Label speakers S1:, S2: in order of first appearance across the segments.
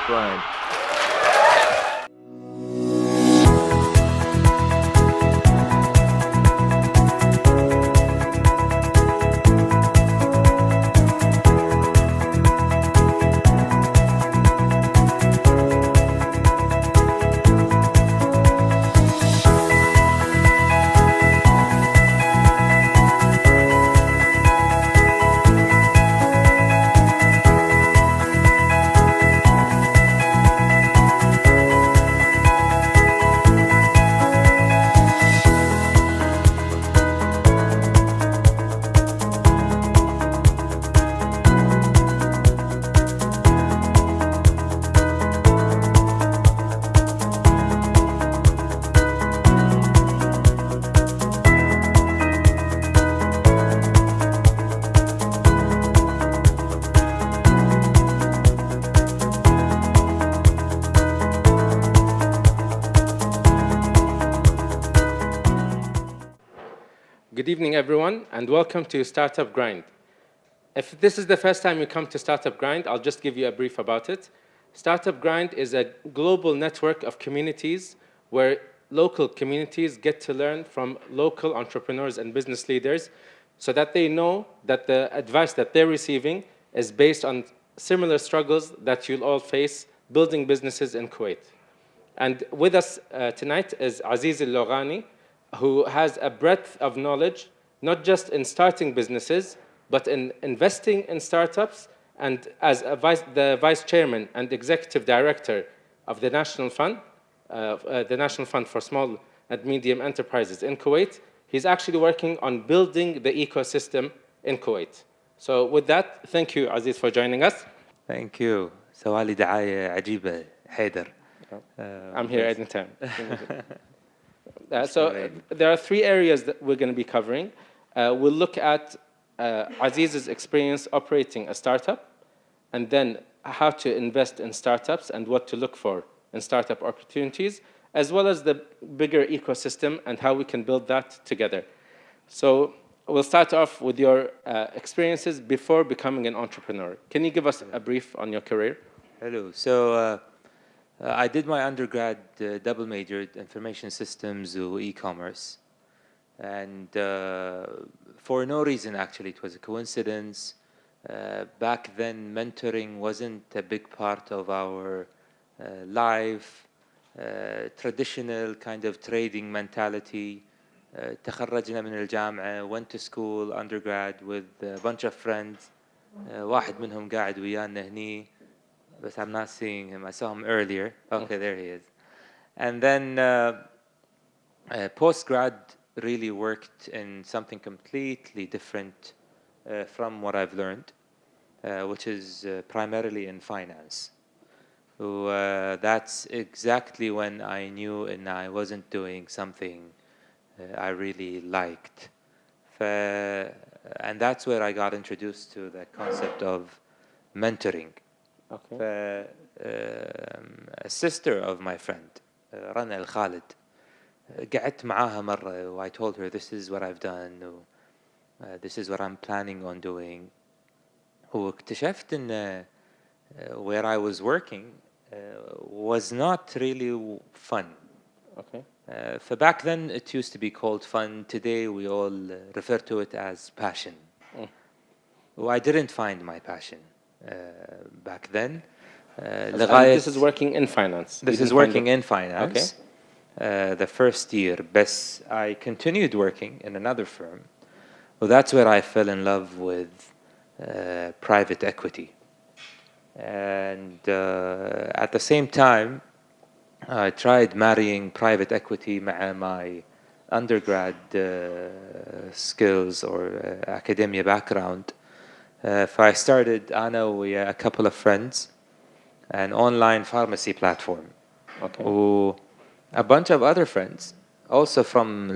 S1: Grind.
S2: Good evening, everyone, and welcome to Startup Grind. If this is the first time you come to Startup Grind, I'll just give you a brief about it. Startup Grind is a global network of communities where local communities get to learn from local entrepreneurs and business leaders so that they know that the advice that they're receiving is based on similar struggles that you'll all face building businesses in Kuwait. And with us tonight is Abdulaziz Al-Loughani, who has a breadth of knowledge, not just in starting businesses, but in investing in startups, and as the vice chairman and executive director of the National Fund, the National Fund for Small and Medium Enterprises in Kuwait. He's actually working on building the ecosystem in Kuwait. So with that, thank you, Aziz, for joining us.
S3: Thank you. سوالي دعاية عجيبة حيدر.
S2: I'm here anytime. So there are three areas that we're going to be covering. We'll look at Aziz's experience operating a startup, and then how to invest in startups and what to look for in startup opportunities, as well as the bigger ecosystem and how we can build that together. So we'll start off with your experiences before becoming an entrepreneur. Can you give us a brief on your career?
S3: Hello. So I did my undergrad double majored information systems or e-commerce, and for no reason actually, it was a coincidence. Back then, mentoring wasn't a big part of our life. Traditional kind of trading mentality. تخرجنا من الجامعة, went to school, undergrad with a bunch of friends. واحد منهم قاعد ويانا هني. But I'm not seeing him. I saw him earlier. Okay, there he is. And then post-grad really worked in something completely different from what I've learned, which is primarily in finance. So that's exactly when I knew and I wasn't doing something I really liked. And that's where I got introduced to the concept of mentoring. Okay. A sister of my friend, Rana Al-Khalid, قعدت معاها مرة, I told her this is what I've done, this is what I'm planning on doing. واكتشفت إن where I was working was not really fun.
S2: Okay.
S3: Back then it used to be called fun. Today we all refer to it as passion. I didn't find my passion back then.
S2: This is working in finance.
S3: This is working in finance. Okay. The first year, but I continued working in another firm. Well, that's where I fell in love with private equity. And at the same time, I tried marrying private equity مع my undergrad skills or academia background. I started, أنا ويا a couple of friends, an online pharmacy platform.
S2: Okay.
S3: A bunch of other friends, also from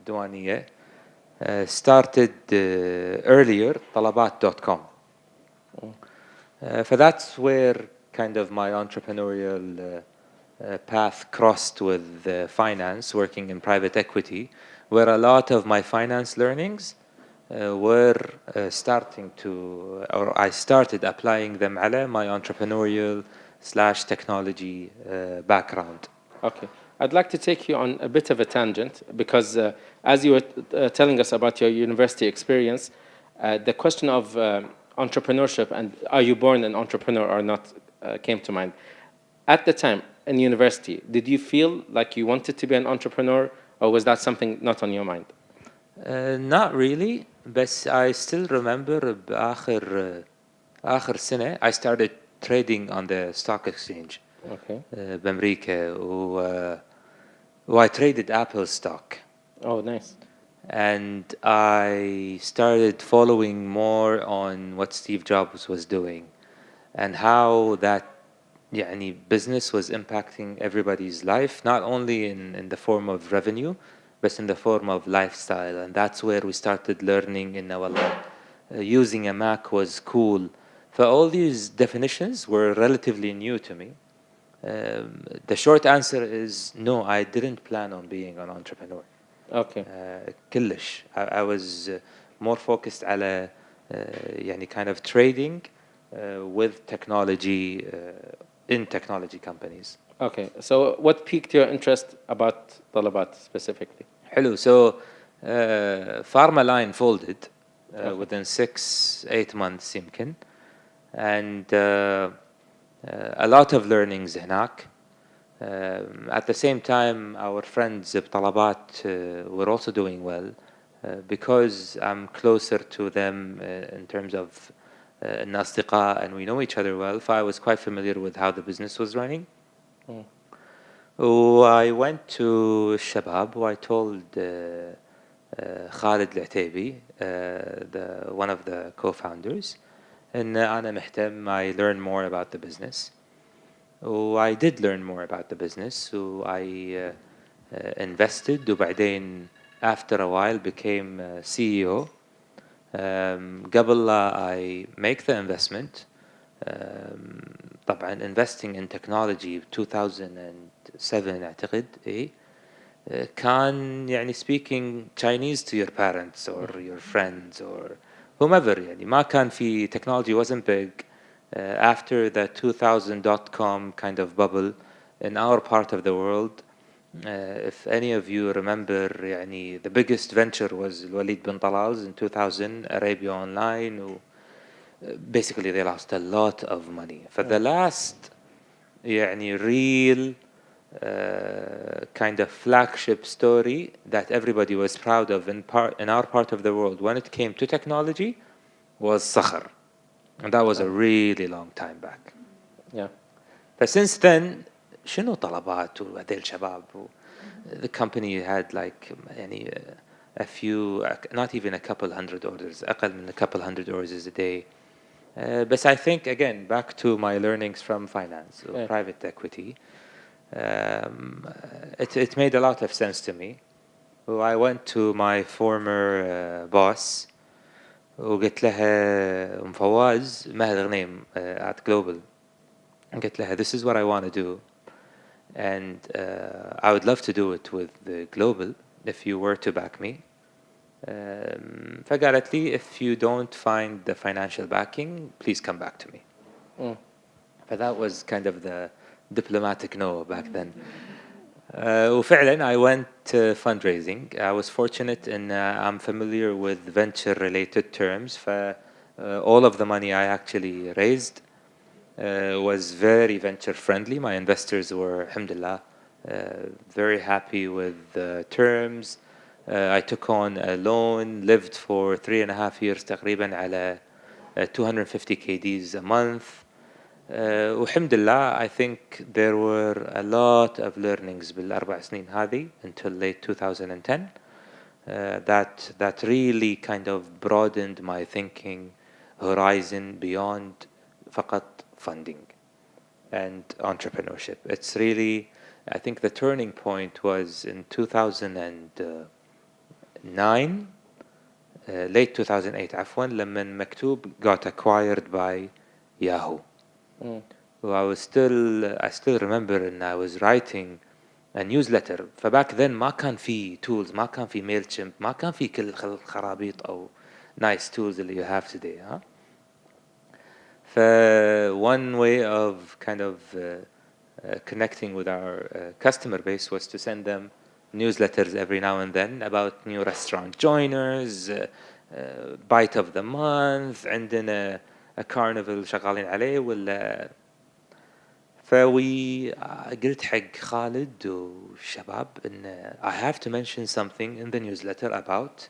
S3: الديوانية, started earlier, طلبات.com. That's where kind of my entrepreneurial path crossed with finance, working in private equity, where a lot of my finance learnings were starting to, or I started applying them على my entrepreneurial / technology background.
S2: Okay. I'd like to take you on a bit of a tangent because as you were telling us about your university experience, the question of entrepreneurship and are you born an entrepreneur or not came to mind. At the time in university, did you feel like you wanted to be an entrepreneur or was that something not on your mind?
S3: Not really, but I still remember آخر سنة I started trading on the stock exchange
S2: Okay.
S3: بأمريكا I traded Apple stock.
S2: Oh, nice.
S3: And I started following more on what Steve Jobs was doing and how that business was impacting everybody's life, not only in the form of revenue, but in the form of lifestyle. And that's where we started learning in Nawallah. Using a Mac was cool. So all these definitions were relatively new to me. The short answer is no, I didn't plan on being an entrepreneur.
S2: Okay.
S3: كلش. I was more focused على kind of trading with technology in technology companies.
S2: Okay. So what piqued your interest about Talabat specifically?
S3: حلو. So Pharma line folded within 6-8 months يمكن. And a lot of learnings هناك. At the same time, our friends بطلبات were also doing well because I'm closer to them in terms of الأصدقاء and we know each other well. So I was quite familiar with how the business was running. I went to الشباب. I told Khalid العتيبي, one of the co-founders, and أنا مهتم. I learned more about the business. I did learn more about the business. So I invested. وبعدين after a while became CEO. قبل لا I make the investment. طبعا investing in technology 2007 أعتقد كان speaking Chinese to your parents or your friends or whomever ما كان في technology wasn't big. After the 2000 .com kind of bubble in our part of the world, if any of you remember the biggest venture was Walid bin Talal's in 2000, Arabia Online. Basically they lost a lot of money. For the last real kind of flagship story that everybody was proud of in our part of the world when it came to technology was Sakhar. And that was a really long time back.
S2: Yeah.
S3: But since then, شنو طلبات وهذيل شباب. The company had like a few, not even a couple hundred orders, أقل من a couple hundred orders a day. But I think again back to my learnings from finance or private equity, it made a lot of sense to me. I went to my former boss. وقلت لها فواز ماهر غنيم at Global. قلت لها this is what I want to do and I would love to do it with the Global if you were to back me. فقالت لي if you don't find the financial backing please come back to me. But that was kind of the diplomatic no back then. وفعلا I went fundraising. I was fortunate in I'm familiar with venture related terms. All of the money I actually raised was very venture friendly. My investors were alhamdulillah very happy with the terms. I took on a loan, lived for 3.5 years تقريبا على 250 KDs a month. alhamdulillah, I think there were a lot of learnings بالأربع سنين هذه until late 2010 that really kind of broadened my thinking horizon beyond فقط funding and entrepreneurship. It's really, I think the turning point was in 2009, late 2008 عفوا لما مكتوب got acquired by Yahoo. I still remember and I was writing a newsletter. فباك then ما كان في tools, ما كان في MailChimp, ما كان في كل الخرابيط أو nice tools اللي you have today. One way of kind of connecting with our customer base was to send them newsletters every now and then about new restaurant joiners, bite of the month, عندنا a carnival شغالين عليه ولا. فوي قلت حق خالد والشباب إن I have to mention something in the newsletter about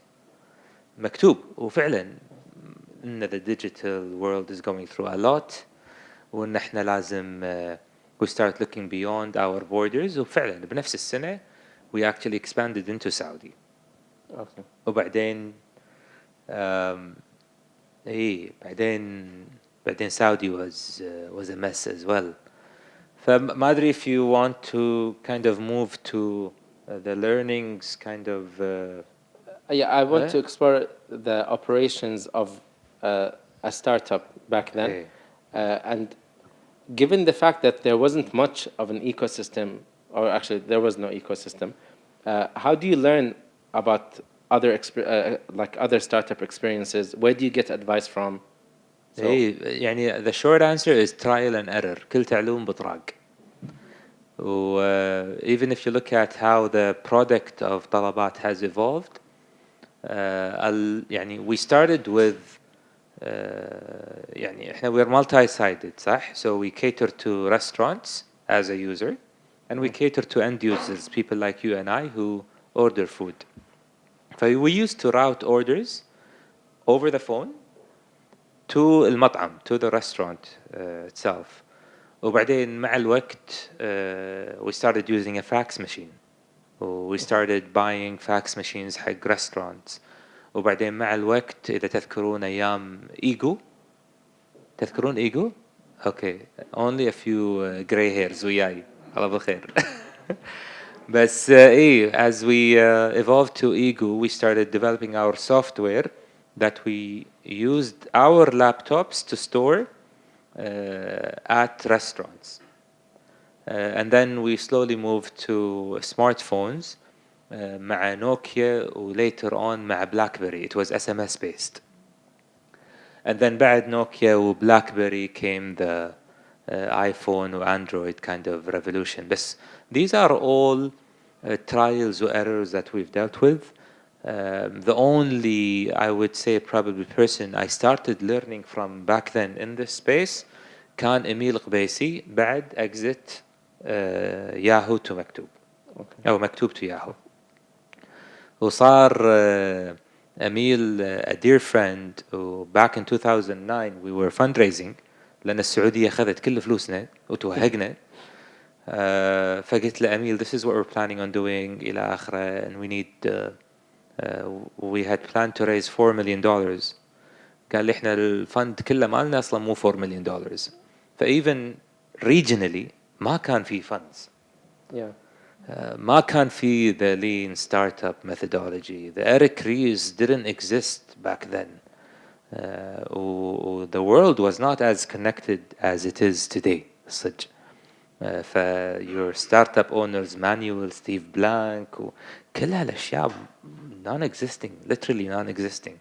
S3: مكتوب. وفعلا إن the digital world is going through a lot وإن إحنا لازم we start looking beyond our borders. وفعلا بنفس السنة we actually expanded into Saudi.
S2: Okay.
S3: وبعدين بعدين Saudi was a mess as well. فما أدري if you want to kind of move to the learnings kind of
S2: Yeah, I want to explore the operations of a startup back then. And given the fact that there wasn't much of an ecosystem, or actually there was no ecosystem, how do you learn about other like other startup experiences? Where do you get advice from?
S3: يعني the short answer is trial and error. كل تعلوم بطراق. Even if you look at how the product of طلبات has evolved, يعني we started with يعني احنا we're multi-sided صح? So we cater to restaurants as a user, and we cater to end users, people like you and I who order food. We used to route orders over the phone to المطعم, to the restaurant itself. وبعدين مع الوقت we started using a fax machine. We started buying fax machines حق restaurants. وبعدين مع الوقت إذا تذكرون أيام إيجو. تذكرون إيجو؟ Okay, only a few gray hairs وياي. الله بالخير. بس as we evolved to Ego, we started developing our software that we used our laptops to store at restaurants. And then we slowly moved to smartphones مع Nokia و later on مع BlackBerry. It was SMS based. And then بعد Nokia و BlackBerry came the iPhone or Android kind of revolution. But these are all trials or errors that we've dealt with. The only, I would say, probably person I started learning from back then in this space كان إميل قبيسي بعد exit Yahoo to مكتوب. Okay. أو مكتوب to Yahoo. وصار أميل a dear friend. Back in 2009 we were fundraising لأن السعودية خذت كل فلوسنا وتوهقنا. فقلت لأميل this is what we're planning on doing إلى آخره, and we need we had planned to raise $4 million. قال لي إحنا الفند كله مالنا أصلا مو $4 million. فإيفن regionally ما كان في funds.
S2: Yeah.
S3: ما كان في the lean startup methodology. The Eric Ries didn't exist back then. The world was not as connected as it is today. صدق. your startup owners manual, Steve Blank, كل هالأشياء non-existing, literally non-existing.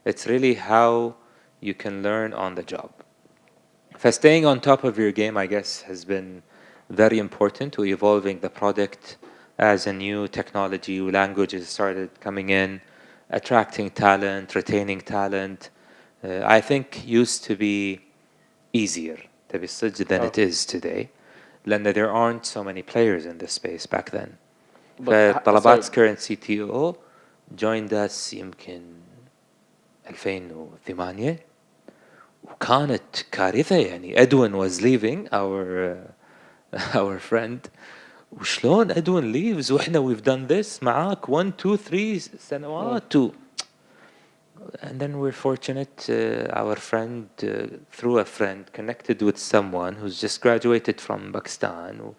S3: It's really how you can learn on the job. Staying on top of your game, I guess, has been very important to evolving the product as a new technology. Languages started coming in, attracting talent, retaining talent. I think used to be easier than it is today. لأن there aren't so many players in this space back then. طلبات's current CTO joined us يمكن 2008 وكانت كارثة يعني. Edwin was leaving, our friend. وشلون Edwin leaves وإحنا we've done this معاك 1 2 3 سنوات. And then we're fortunate, our friend, through a friend, connected with someone who's just graduated from Pakistan, who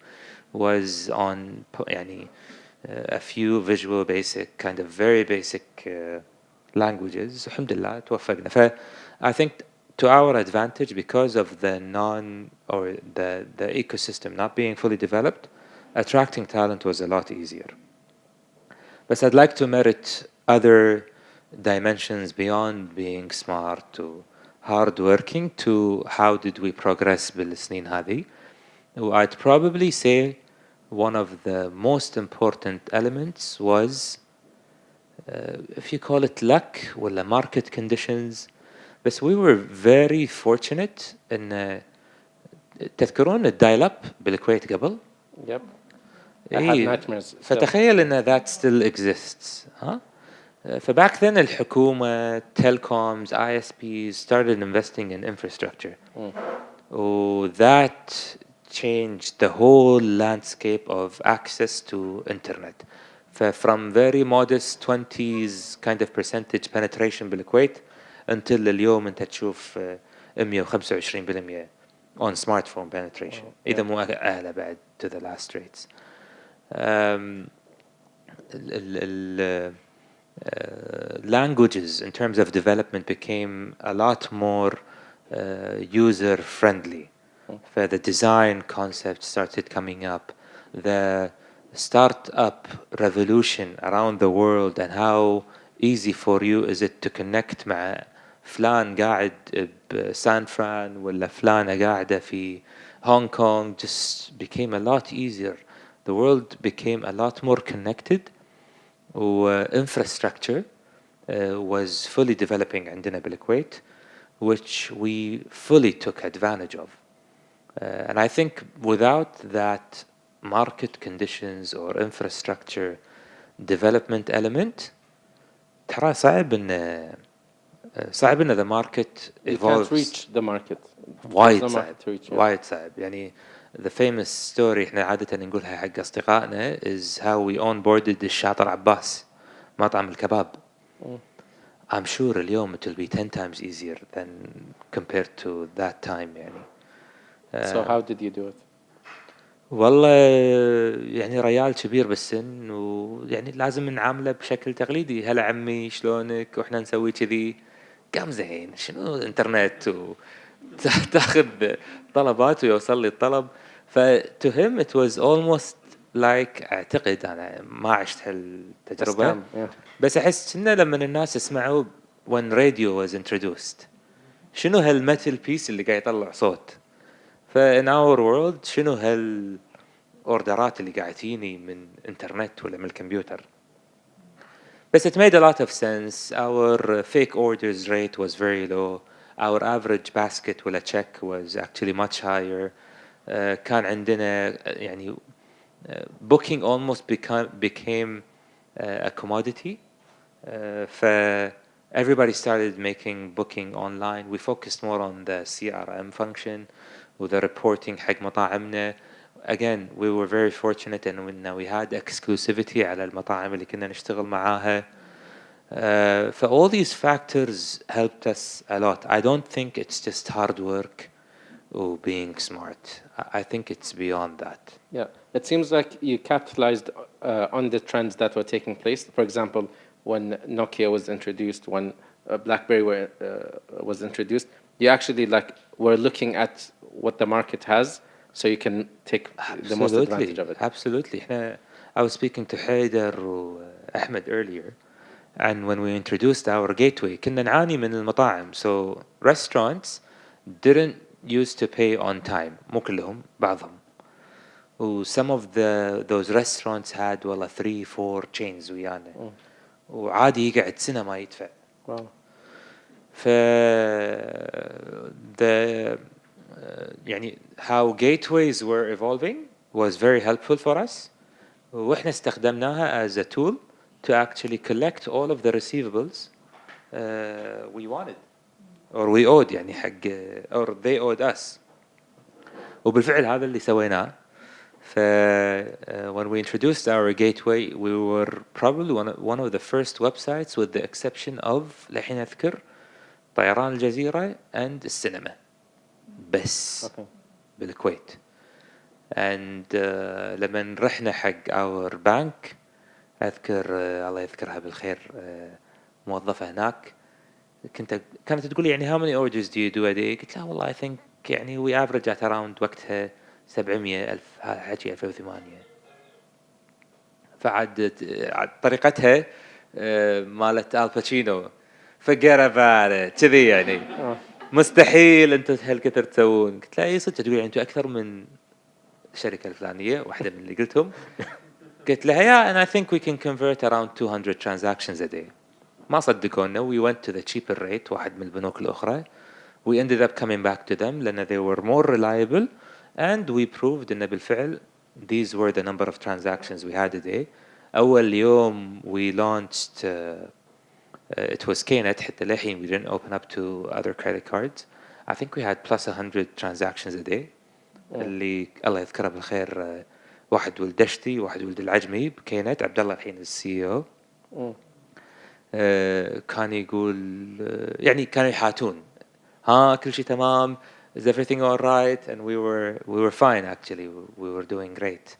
S3: was on يعني, a few visual basic, kind of very basic languages. Alhamdulillah, توفقنا. I think to our advantage, because of the the ecosystem not being fully developed, attracting talent was a lot easier. But I'd like to merit other dimensions beyond being smart to hard working to how did we progress بالسنين هذه. I'd probably say one of the most important elements was if you call it luck ولا market conditions, but we were very fortunate in تذكرون الدايل اب بالكويت قبل؟
S2: Yep. I had nightmares.
S3: فتخيل ان that still exists. ها؟ فback then الحكومة, telecoms, ISPs started investing in infrastructure. That changed the whole landscape of access to internet. From very modest 20s kind of percentage penetration بالكويت until اليوم انت تشوف 125% on smartphone penetration. إذا مو أعلى بعد to the last rates. Languages in terms of development became a lot more user friendly. The design concept started coming up. The startup revolution around the world and how easy for you is it to connect مع فلان قاعد بسان فران ولا فلانة قاعدة في Hong Kong just became a lot easier. The world became a lot more connected. Infrastructure was fully developing عندنا بالكويت, which we fully took advantage of. And I think without that market conditions or infrastructure development element, ترى صعب إن the market evolves.
S2: You can't reach the market.
S3: وايد صعب. وايد صعب. يعني the famous story احنا عادة نقولها حق أصدقائنا is how we onboarded الشاطر عباس مطعم الكباب. I'm sure اليوم it will be 10 times easier than compared to that time يعني.
S2: So how did you do it?
S3: والله يعني ريال كبير بالسن ويعني لازم نعامله بشكل تقليدي. هلا عمي شلونك واحنا نسوي كذي. قام زين شنو انترنت وتاخذ طلبات ويوصل لي الطلب. to him it was almost like اعتقد انا ما عشت هالتجربة بس احس انه لما الناس يسمعوا when radio was introduced شنو هالميتال بيس اللي قاعد يطلع صوت. in our world شنو هالاوردرات اللي قاعد تجيني من انترنت ولا من الكمبيوتر. بس it made a lot of sense. Our fake orders rate was very low. Our average basket ولا check was actually much higher. كان عندنا يعني booking almost became a commodity. Everybody started making booking online. We focused more on the CRM function with the reporting حق مطاعمنا. Again, we were very fortunate and we had exclusivity على المطاعم اللي كنا نشتغل معاها. All these factors helped us a lot. I don't think it's just hard work or being smart. I think it's beyond that.
S2: Yeah, it seems like you capitalized on the trends that were taking place. For example, when Nokia was introduced, when BlackBerry was introduced, you actually were looking at what the market has, so you can take the most advantage of it.
S3: Absolutely. I was speaking to Haider or Ahmed earlier, and when we introduced our gateway, كنا نعاني من المطاعم. So restaurants didn't used to pay on time. مو كلهم, بعضهم. Some of those restaurants had 3-4 chains ويانا. وعادي يقعد سنة ما يدفع.
S2: Wow.
S3: يعني how gateways were evolving was very helpful for us. وإحنا استخدمناها as a tool to actually collect all of the receivables we wanted or we owed يعني حق or they owed us. وبالفعل هذا اللي سويناه. when we introduced our gateway, we were probably one of the first websites with the exception of لحين أذكر طيران الجزيرة and السينما بس بالكويت. and لما رحنا حق our bank أذكر الله يذكرها بالخير موظفة هناك كانت تقول لي يعني how many orders do you do a day. قلت لها والله I think يعني we average at around وقتها 700,000 هذا حكي 2008. فعد طريقتها مالت الباتشينو forget about it كذي يعني. مستحيل انتم هالكثر تسوون. قلت لها اي صدق؟ تقول انتم اكثر من الشركه الفلانيه، واحده من اللي قلتهم. قلت لها yeah and I think we can convert around 200 transactions a day. ما صدقونا. we went to the cheaper rate، واحد من البنوك الأخرى. we ended up coming back to them لأن they were more reliable and we proved إن بالفعل these were the number of transactions we had a day. أول يوم we launched it was KNet حتى للحين we didn't open up to other credit cards. I think we had plus 100 transactions a day. اللي الله يذكره بالخير واحد ولد دشتي واحد ولد العجمي بكينت، عبد الله الحين السي او. كان يقول يعني كانوا يحاتون ها كل شيء تمام is everything all right and we were fine actually we were doing great.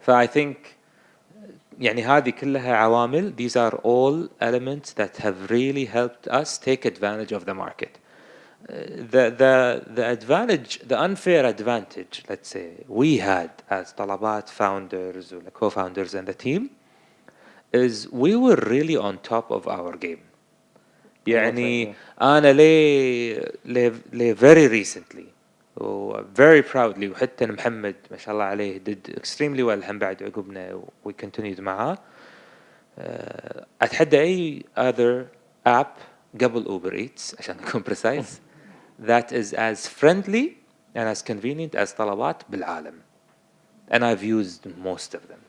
S3: I think يعني هذه كلها عوامل. these are all elements that have really helped us take advantage of the market. The advantage, the unfair advantage, let's say, we had as طلبات founders or the co-founders and the team is we were really on top of our game. يعني أنا لي very recently very proudly وحتى محمد ما شاء الله عليه did extremely well هم بعد عقبنا we continued معاه. أتحدى أي other app قبل Uber Eats عشان نكون precise that is as friendly and as convenient as طلبات بالعالم. And I've used most of them.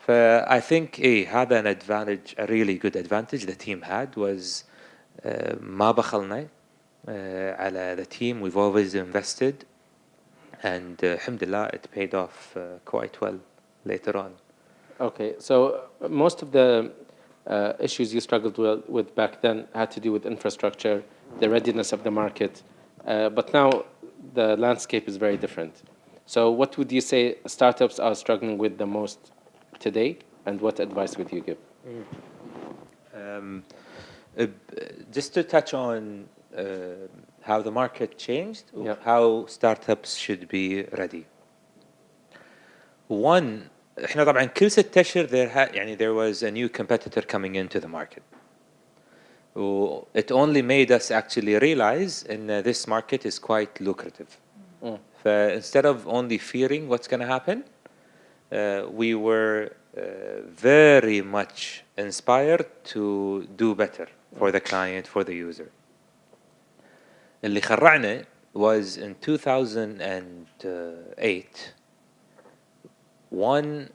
S3: I think هذا an advantage, a really good advantage the team had was ما بخلنا على the team. We've always invested and الحمد لله it paid off quite well later on.
S2: Okay, so most of the issues you struggled with back then had to do with infrastructure, the readiness of the market, but now the landscape is very different. So what would you say startups are struggling with the most today, and what advice would you give?
S3: Just to touch on how the market changed, how startups should be ready. One, احنا طبعا كل 6 أشهر there was a new competitor coming into the market. It only made us actually realize that this market is quite lucrative. Instead of only fearing what's going to happen, we were very much inspired to do better for the client, for the user. اللي خرعنا was in 2008 one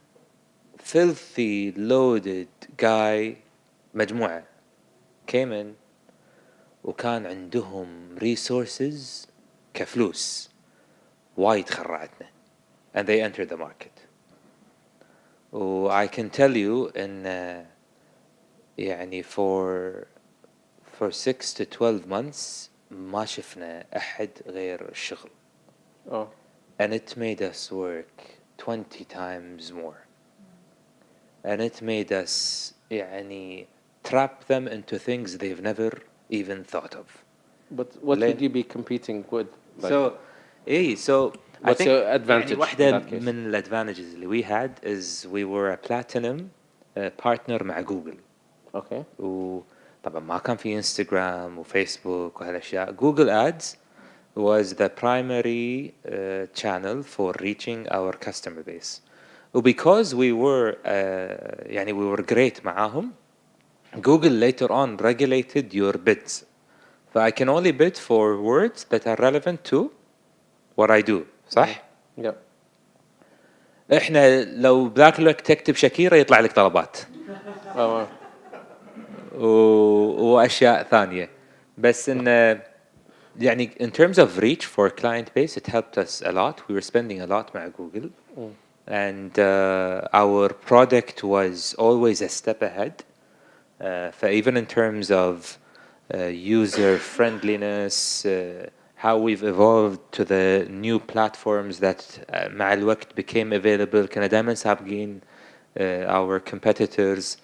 S3: filthy loaded guy مجموعة came in وكان عندهم resources كفلوس وايد خرعتنا and they entered the market. I can tell you in يعني for 6 to 12 months ما شفنا أحد غير الشغل. And it made us work 20 times more. And it made us يعني trap them into things they've never even thought of.
S2: But what would you be competing with?
S3: So
S2: what's your advantage?
S3: يعني واحدة من الادvantages اللي we had is we were a platinum partner مع جوجل.
S2: Okay.
S3: وطبعا ما كان في انستغرام وفيسبوك وهالاشياء. Google Ads was the primary channel for reaching our customer base. Because we were يعني we were great معاهم, Google later on regulated your bids. I can only bid for words that are relevant to what I do. صح؟
S2: Yeah.
S3: احنا لو بذاك الوقت تكتب شاكيرا يطلع لك طلبات. واشياء ثانية. بس ان يعني in terms of reach for client base it helped us a lot. We were spending a lot مع Google. And our product was always a step ahead. Even in terms of user friendliness, how we've evolved to the new platforms that مع الوقت became available. كنا دائما سابقين our competitors.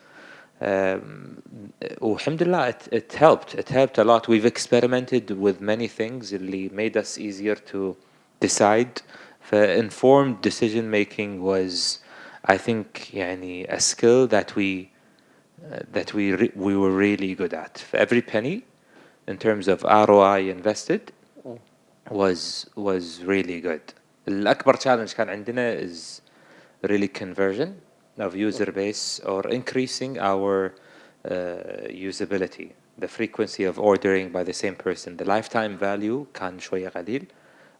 S3: والحمد لله it helped a lot. We've experimented with many things اللي made us easier to decide. Informed decision making was, I think, يعني a skill that we were really good at. For every penny in terms of ROI invested was really good. الأكبر challenge كان عندنا is really conversion of user base or increasing our usability, the frequency of ordering by the same person. The lifetime value كان شوية قليل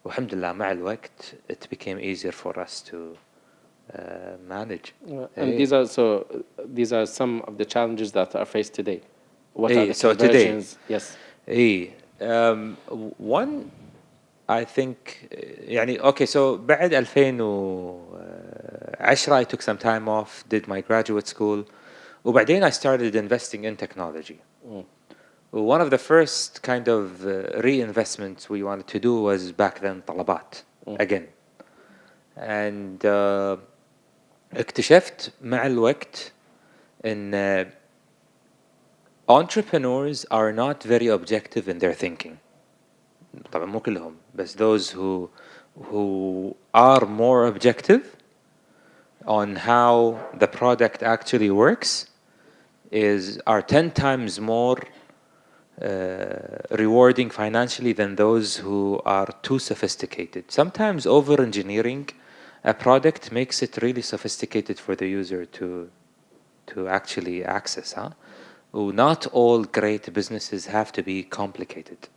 S3: والحمد لله مع الوقت it became easier for us to manage.
S2: And these are some of the challenges that are faced today. What are the
S3: so
S2: conversions?
S3: today,
S2: Yes.
S3: One, I think يعني okay, so بعد 2010 I took some time off, did my graduate school وبعدين I started investing in technology. One of the first kind of reinvestments we wanted to do was back then طلبات again. And اكتشفت مع الوقت ان entrepreneurs are not very objective in their thinking. طبعا مو كلهم بس those who are more objective on how the product actually works are 10 times more rewarding financially than those who are too sophisticated. Sometimes over-engineering a product makes it really sophisticated for the user to actually access. Not all great businesses have to be complicated.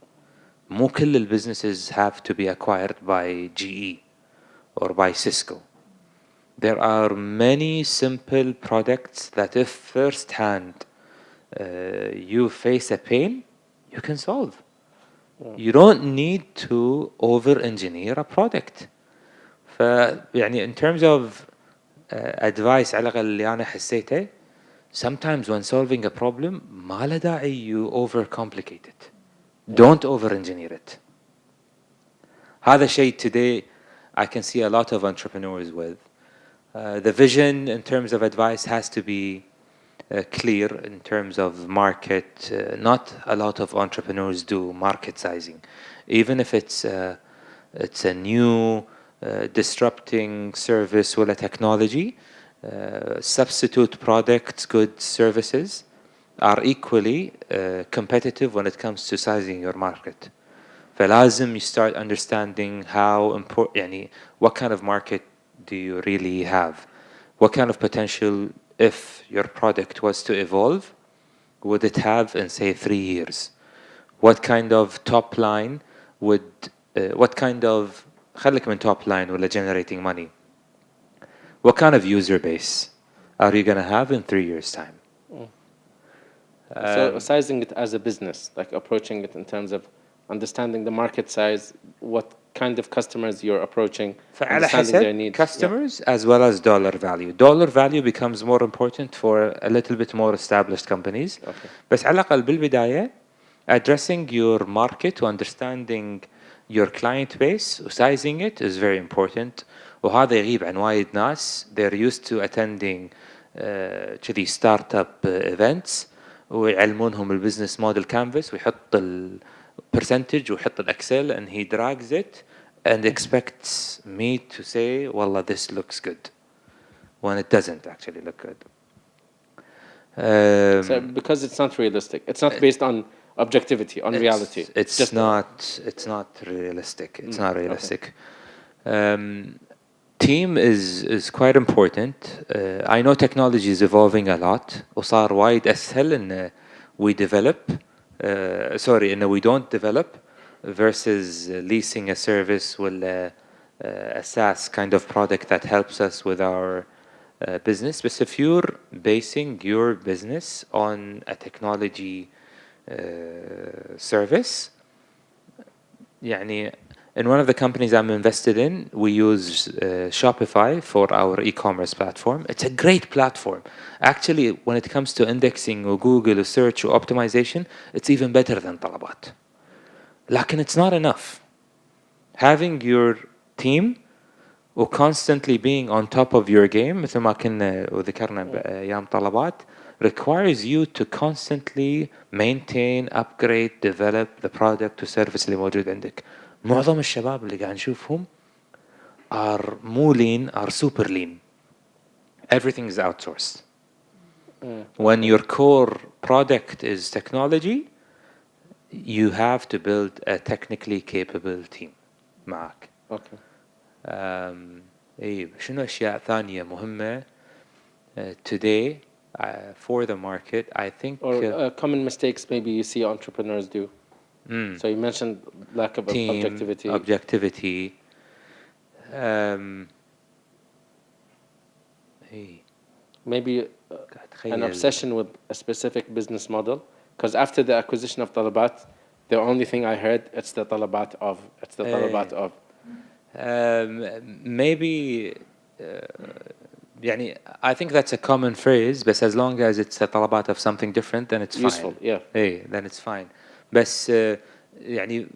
S3: مو كل الbusinesses have to be acquired by GE or by Cisco. There are many simple products that if firsthand you face a pain, you can solve. You don't need to over-engineer a product. يعني in terms of advice على الأقل اللي أنا حسيته, sometimes when solving a problem ما له داعي you overcomplicate it. Don't over-engineer it. هذا شيء today I can see a lot of entrepreneurs with. The vision in terms of advice has to be clear in terms of market. Not a lot of entrepreneurs do market sizing. Even if it's a new disrupting service or a technology, substitute products, good services are equally competitive when it comes to sizing your market. فلازم you start understanding how important, يعني what kind of market do you really have? What kind of potential, if your product was to evolve, would it have in say 3 years? What kind of top line what kind of خليك من top line ولا generating money? What kind of user base are you going to have in 3 years time?
S2: So sizing it as a business, like approaching it in terms of understanding the market size, what kind of customers you're approaching, understanding their needs.
S3: Customers as well as dollar value. Dollar value becomes more important for a little bit more established companies.
S2: Okay.
S3: بس على الأقل بالبداية addressing your market to understanding your client base sizing it is very important. وهذا يغيب عن وايد ناس. They're used to attending كذي startup events ويعلمونهم البزنس موديل كانفاس ويحط percentage ويحط الأكسل and he drags it and expects me to say والله this looks good when it doesn't actually look good.
S2: So because it's not realistic, it's not based on objectivity, on reality.
S3: It's not realistic. It's not realistic. Okay. Team is quite important. I know technology is evolving a lot. وصار وايد أسهل إن we develop. إن we don't develop versus leasing a service with a SaaS kind of product that helps us with our business. But if you're basing your business on a technology service, يعني in one of the companies I'm invested in, we use Shopify for our e-commerce platform. It's a great platform. Actually, when it comes to indexing or Google or search or optimization, it's even better than طلبات. لكن it's not enough. Having your team or constantly being on top of your game, مثل ما كنا وذكرنا بأيام طلبات, requires you to constantly maintain, upgrade, develop the product to service اللي موجود عندك. معظم الشباب اللي قاعد نشوفهم are مو lean, are super lean. Everything is outsourced. When your core product is technology, you have to build a technically capable team معك.
S2: Okay.
S3: إيه شنو أشياء ثانية مهمة today for the market I think
S2: Or common mistakes maybe you see entrepreneurs do. So you mentioned lack of
S3: team
S2: objectivity.
S3: objectivity إيه
S2: Maybe
S3: قاعد
S2: an
S3: أتخيل
S2: obsession with a specific business model. Because after the acquisition of Talabat, the only thing I heard, it's the Talabat of. It's the Talabat of.
S3: maybe يعني I think that's a common phrase but as long as it's a طلبات of something different then it's
S2: Useful,
S3: fine.
S2: yeah.
S3: Hey, then it's fine. بس يعني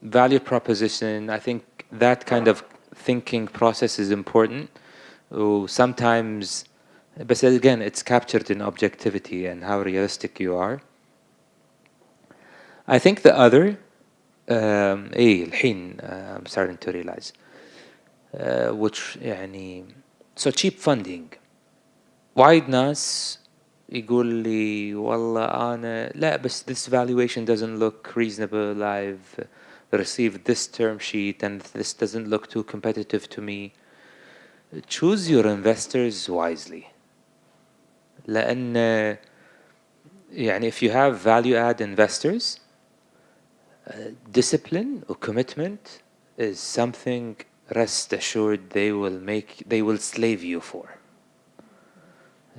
S3: value proposition I think that kind of thinking process is important. Sometimes but again it's captured in objectivity and how realistic you are. I think the other ايه الحين I'm starting to realize which يعني so cheap funding وايد ناس يقول لي والله أنا لا بس this valuation doesn't look reasonable I've received this term sheet and this doesn't look too competitive to me. Choose your investors wisely لأن يعني if you have value add investors discipline or commitment is something rest assured they will slave you for.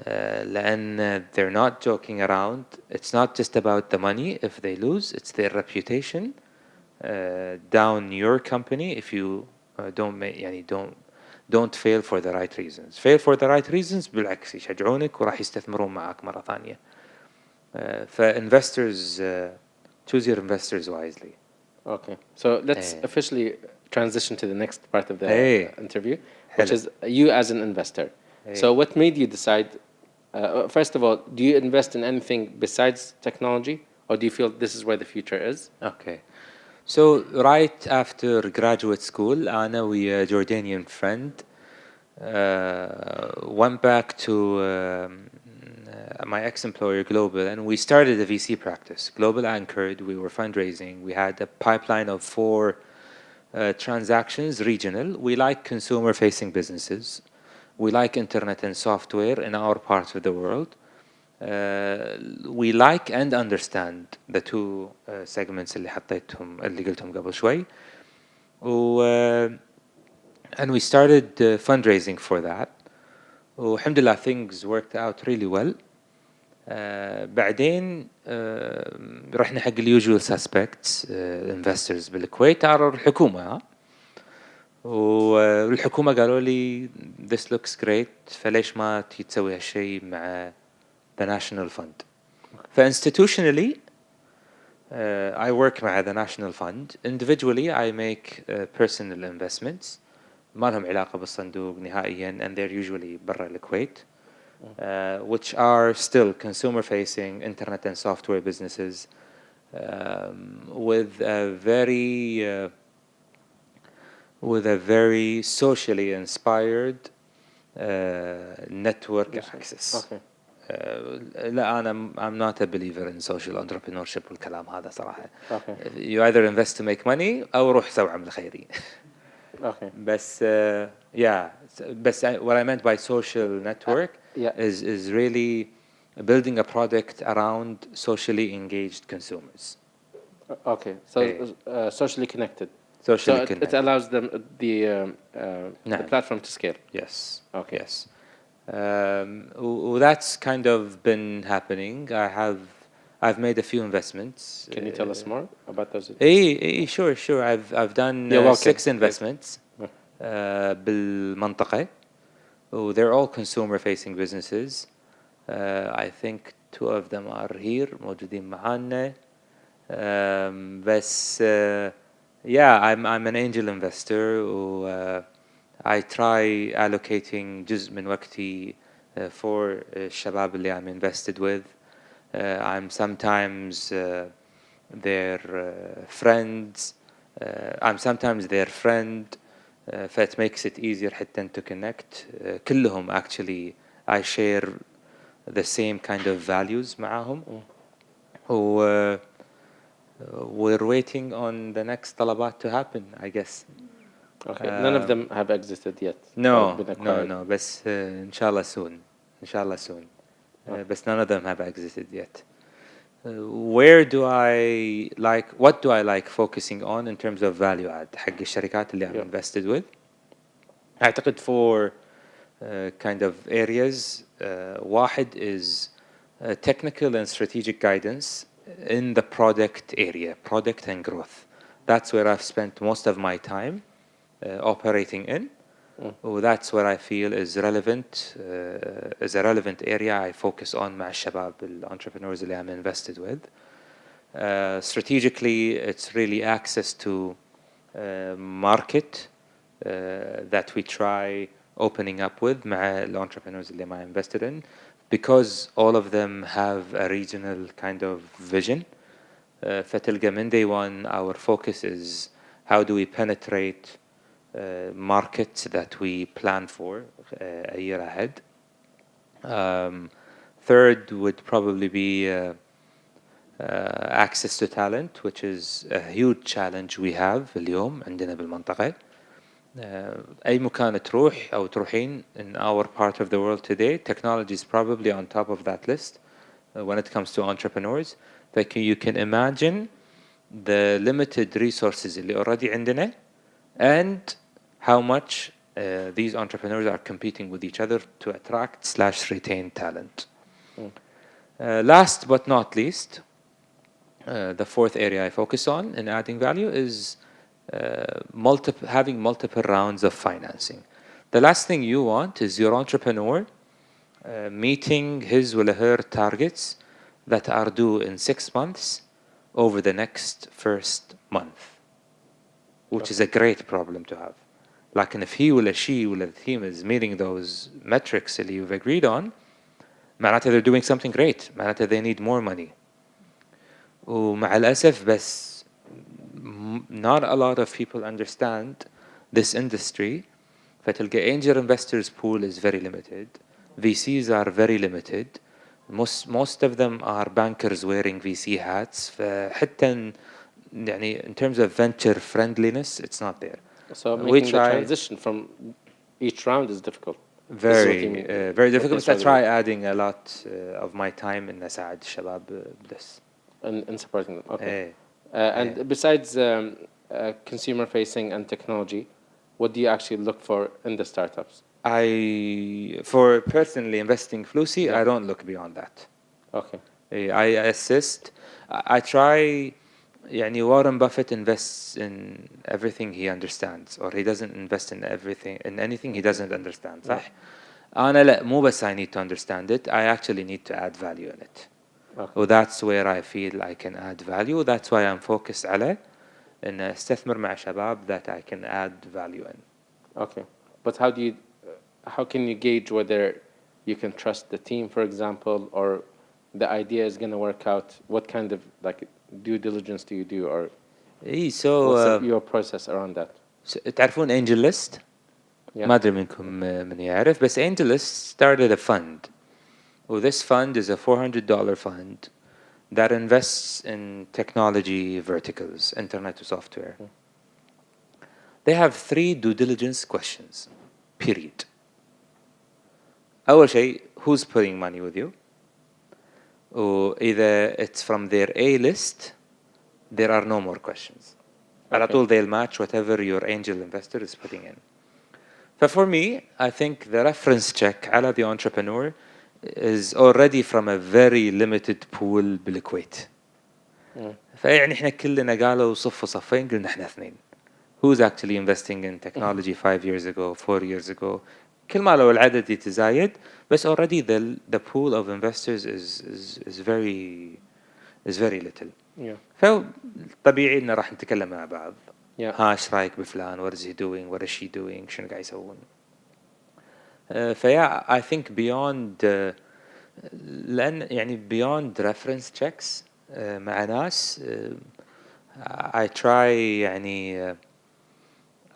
S3: لأن they're not joking around. It's not just about the money if they lose, it's their reputation down your company if you don't fail for the right reasons. Fail for the right reasons بالعكس يشجعونك وراح يستثمرون معك مرة ثانية. فinvestors choose your investors wisely.
S2: Okay. So let's officially transition to the next part of the interview, which is you as an investor. So what made you decide, first of all, do you invest in anything besides technology or do you feel this is where the future is?
S3: Okay. So right after graduate school, أنا ويا Jordanian friend went back to my ex-employer Global and we started a VC practice. Global anchored, we were fundraising. We had a pipeline of 4 transactions, regional. We like consumer-facing businesses. We like internet and software in our part of the world. We like and understand the 2 segments اللي قلتهم قبل شوي. And we started fundraising for that. والحمد things worked out really well. بعدين رحنا حق اليوجوال suspects investors بالكويت عرضوا الحكومة والحكومة قالوا لي this looks great فليش ما تسوي هالشيء مع the National Fund. فinstitutionally I work مع the National Fund. Individually I make personal investments ما لهم علاقة بالصندوق نهائيا and they're usually برا الكويت. Which are still consumer-facing internet and software businesses with a very socially inspired network access.
S2: Okay.
S3: لا I'm not a believer in social entrepreneurship والكلام هذا صراحة.
S2: Okay.
S3: You either invest to make money أو روح سوي عمل خيري.
S2: Okay.
S3: بس what I meant by social network is really building a product around socially engaged consumers.
S2: Okay, so socially connected.
S3: Socially
S2: so
S3: connected.
S2: It allows them the platform to scale.
S3: Yes.
S2: Okay.
S3: Yes. That's kind of been happening. I've made a few investments.
S2: Can you tell us more about those?
S3: Sure. I've done 6 investments بالمنطقة. They're all consumer-facing businesses. I think 2 of them are here موجودين معانا. بس I'm an angel investor. I try allocating جزء من وقتي for الشباب اللي I'm invested with. I'm sometimes their friends. I'm sometimes their friend. It makes it easier حتى to connect. كلهم actually I share the same kind of values معهم. we're waiting on the next طلبات to happen, I guess.
S2: Okay. None of them have exited yet. Or
S3: No,
S2: been
S3: no,
S2: acquired.
S3: no. بس إن شاء الله soon. إن شاء الله soon. But none of them have exited yet. Where do I like? What do I like focusing on in terms of value add حق الشركات اللي I'm invested with? أعتقد for kind of areas. واحد is technical and strategic guidance in the product area, product and growth. That's where I've spent most of my time operating in. That's what I feel is relevant, is a relevant area I focus on مع الشباب entrepreneurs اللي I'm invested with. Strategically, it's really access to market that we try opening up with مع entrepreneurs اللي I'm invested in, because all of them have a regional kind of vision. فتلقى من day one our focus is how do we penetrate markets that we plan for a year ahead. Third would probably be access to talent, which is a huge challenge we have اليوم عندنا بالمنطقة. أي مكان تروح أو تروحين in our part of the world today, technology is probably on top of that list when it comes to entrepreneurs. Like you can imagine the limited resources اللي already عندنا and how much these entrepreneurs are competing with each other to attract/retain talent. Last but not least, the fourth area I focus on in adding value is having multiple rounds of financing. The last thing you want is your entrepreneur meeting his or her targets that are due in 6 months over the next first month, which is a great problem to have. Like, and if he or she or the team is meeting those metrics that you've agreed on, معناته they're doing something great. معناته they need more money. ومع الأسف بس not a lot of people understand this industry. فتلقى angel investors pool is very limited. VCs are very limited. Most of them are bankers wearing VC hats. فحتى يعني in terms of venture friendliness, it's not there.
S2: So making the transition from each round is difficult.
S3: Very difficult. So I try adding a lot of my time in أساعد الشباب بس.
S2: In supporting them. Okay. And besides consumer facing and technology, what do you actually look for in the startups?
S3: For personally investing فلوسي, I don't look beyond that.
S2: Okay.
S3: I assist. I try. يعني Warren Buffett invests in everything he understands, or he doesn't invest in anything he doesn't understand. صح؟ أنا لا مو بس I need to understand it. I actually need to add value in it. Okay. That's where I feel I can add value. That's why I'm focused على إن استثمر مع شباب that I can add value in.
S2: Okay, but how can you gauge whether you can trust the team, for example, or the idea is going to work out? What kind of like due diligence do you do, or what's your process around that?
S3: تعرفون angel list؟ ما أدري منكم من يعرف بس angel list started a fund. Well, this fund is a $400 fund that invests in technology verticals, internet software. They have 3 due diligence questions, period. أول شيء, who's putting money with you? Or either it's from their A list, there are no more questions. على طول they'll match whatever your angel investor is putting in. But for me, I think the reference check على the entrepreneur is already from a very limited pool بالكويت. فيعني احنا كلنا قالوا صفوا صفين قلنا احنا 2. Who's actually investing in technology 5 years ago, 4 years ago? كل ما لو العدد يتزايد بس already the pool of investors is very little. فطبيعي إن راح نتكلم مع بعض. ها ايش رايك بفلان? What is he doing? What is she doing? شنو قاعد يسوون؟ فيا I think beyond لأن يعني beyond reference checks مع ناس I try يعني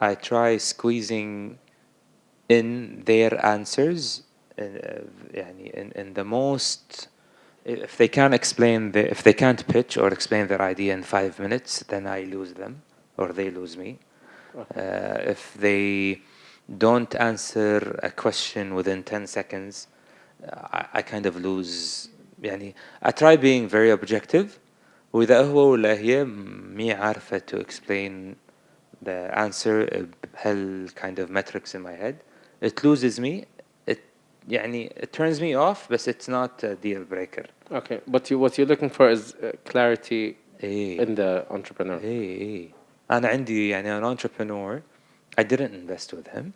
S3: I try squeezing in their answers يعني in the most if they can't pitch or explain their idea in 5 minutes, then I lose them or they lose me. If they don't answer a question within 10 seconds, I kind of lose. يعني I try being very objective. وإذا هو ولا هي مي عارفة to explain the answer بهال kind of metrics in my head, it loses me. It turns me off, but it's not a deal breaker.
S2: Okay, but what you're looking for is clarity
S3: إيه.
S2: in the entrepreneur.
S3: إيه. أنا عندي يعني an entrepreneur. I didn't invest with him.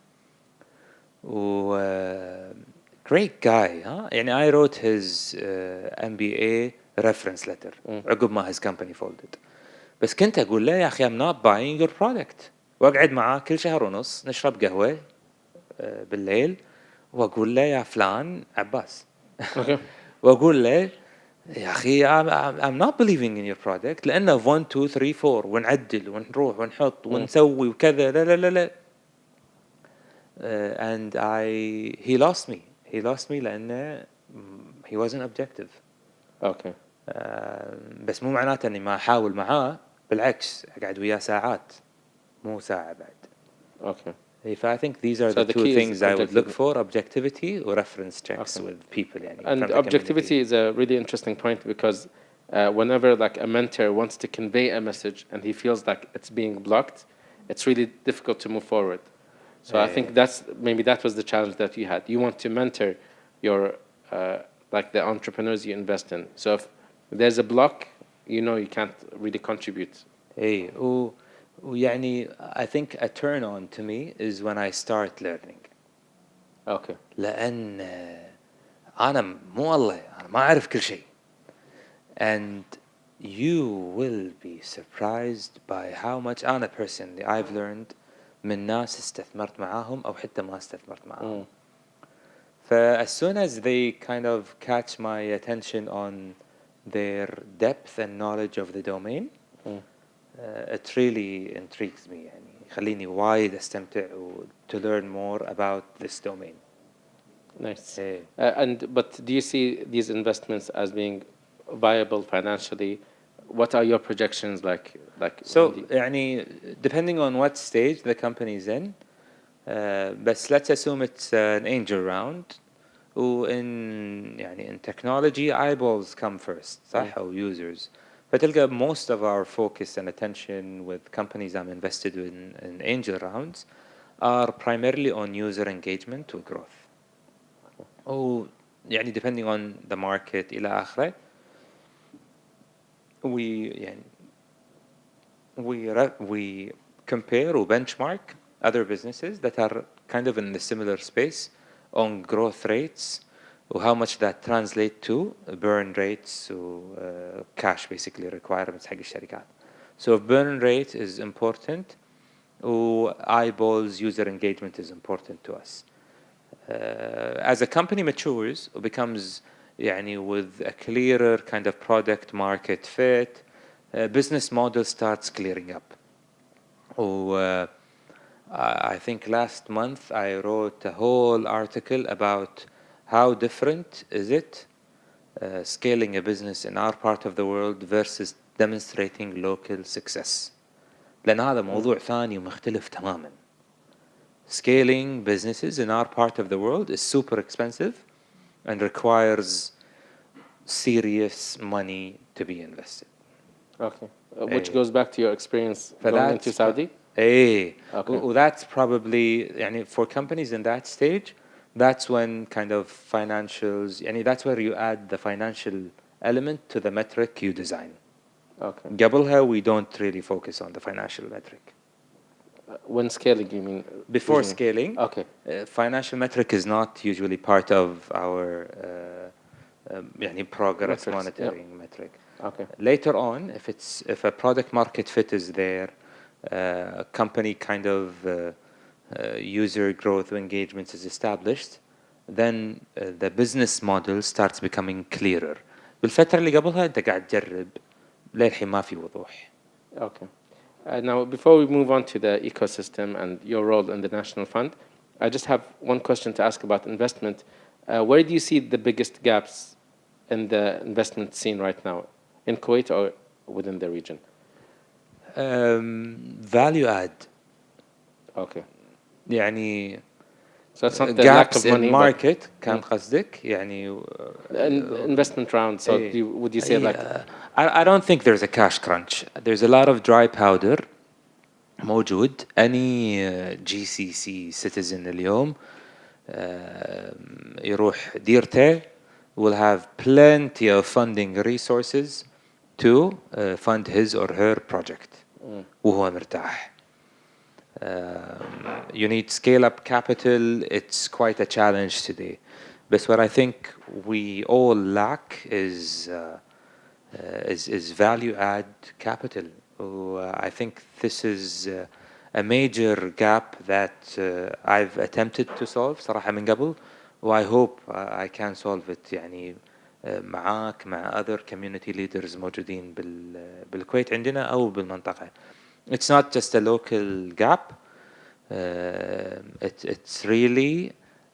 S3: Great guy, huh? يعني I wrote his MBA reference letter عقب ما his company folded. بس كنت أقول له يا أخي I'm not buying your product. وأقعد معاه كل شهر ونص نشرب قهوة بالليل وأقول له يا فلان عباس. وأقول له يا أخي I'm not believing in your product لأنه 1 2 3 4 ونعدل ونروح ونحط ونسوي وكذا لا لا لا. And he lost me لأنه he wasn't objective.
S2: Okay.
S3: بس مو معناته إني ما أحاول معاه, بالعكس أقعد وياه ساعات مو ساعة بعد.
S2: Okay.
S3: If I think these are the two things I would look for: objectivity or reference checks with people. يعني
S2: and objectivity is a really interesting point because whenever like a mentor wants to convey a message and he feels like it's being blocked, it's really difficult to move forward. So I think that was the challenge that you had. You want to mentor your like the entrepreneurs you invest in. So if there's a block, you can't really contribute.
S3: Hey, ويعني I think a turn on to me is when I start learning.
S2: Okay.
S3: لأن أنا مو الله, أنا ما أعرف كل شيء. And you will be surprised by how much أنا personally I've learned من ناس استثمرت معاهم أو حتى ما استثمرت معاهم. As soon as they kind of catch my attention on their depth and knowledge of the domain, it really intrigues me. يعني يخليني وايد استمتع to learn more about this domain.
S2: Nice. But do you see these investments as being viable financially? What are your projections like?
S3: So يعني depending on what stage the company is in, but let's assume it's an angel round. in technology eyeballs come first, صح? Or users. فتلقى most of our focus and attention with companies I'm invested in angel rounds are primarily on user engagement or growth. يعني depending on the market إلى آخره. We compare or benchmark other businesses that are kind of in the similar space on growth rates or how much that translate to burn rates or cash basically requirements حق الشركات. So burn rate is important or eyeballs user engagement is important to us. As a company matures or becomes with a clearer kind of product market fit, business model starts clearing up. I think last month I wrote a whole article about how different is it scaling a business in our part of the world versus demonstrating local success. لأن هذا موضوع ثاني ومختلف تماما. Scaling businesses in our part of the world is super expensive and requires serious money to be invested.
S2: Okay. Which goes back to your experience going into Saudi?
S3: Okay. That's probably for companies in that stage, that's when kind of financials, that's where you add the financial element to the metric you design.
S2: Okay.
S3: قبلها we don't really focus on the financial metric.
S2: When scaling, you mean?
S3: Before scaling,
S2: okay.
S3: Financial metric is not usually part of our progress monitoring metric.
S2: Okay.
S3: Later on, if a product market fit is there, company kind of user growth or engagement is established, then the business model starts becoming clearer. بالفترة اللي قبلها أنت قاعد تجرب للحين ما في وضوح.
S2: Okay. Now, before we move on to the ecosystem and your role in the National Fund, I just have one question to ask about investment. Where do you see the biggest gaps in the investment scene right now in Kuwait or within the region?
S3: Value add.
S2: Okay.
S3: يعني
S2: So it's not the lack
S3: gaps
S2: of money,
S3: in market كان قصدك يعني
S2: investment round. So would you say like
S3: I don't think there's a cash crunch. There's a lot of dry powder موجود. Any GCC citizen اليوم يروح ديرته will have plenty of funding resources to fund his or her project وهو مرتاح. You need scale up capital. It's quite a challenge today. But what I think we all lack is value add capital. I think this is a major gap that I've attempted to solve صراحة من قبل. I hope I can solve it يعني معاك مع other community leaders موجودين بالكويت عندنا أو بالمنطقة. It's not just a local gap. It's really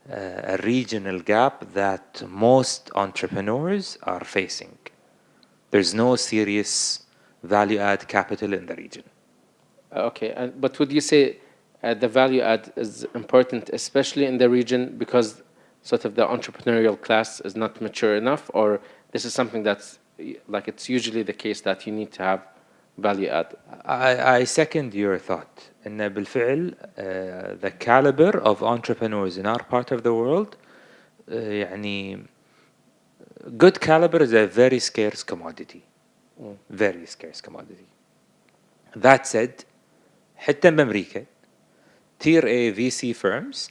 S3: a regional gap that most entrepreneurs are facing. There's no serious value-add capital in the region.
S2: Okay, but would you say the value add is important, especially in the region, because sort of the entrepreneurial class is not mature enough, or this is something that's like it's usually the case that you need to have value add?
S3: I second your thought. إن بالفعل the caliber of entrepreneurs in our part of the world يعني good caliber is a very scarce commodity. Very scarce commodity. That said, حتى بأمريكا tier A VC firms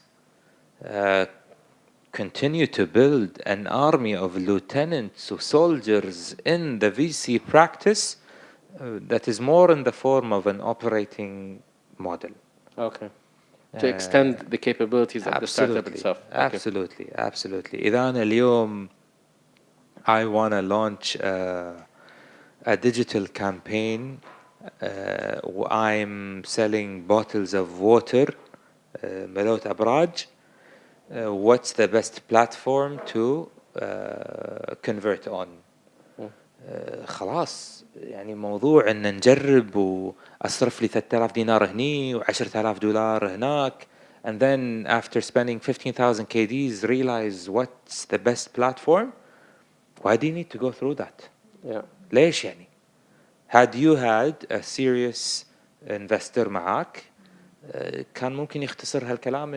S3: continue to build an army of lieutenants or soldiers in the VC practice that is more in the form of an operating model.
S2: Okay. To extend the capabilities of the startup itself.
S3: Absolutely, okay. Absolutely. إذا أنا اليوم I want to launch a digital campaign. I'm selling bottles of water ملوت أبراج. What's the best platform to convert on? خلاص يعني موضوع ان نجرب واصرف لي 3000 دينار هني و10000 دولار هناك and then after spending 15,000 KDs realize what's the best platform. Why do you need to go through that?
S2: Yeah.
S3: ليش يعني? Had you had a serious investor معاك كان ممكن يختصر هالكلام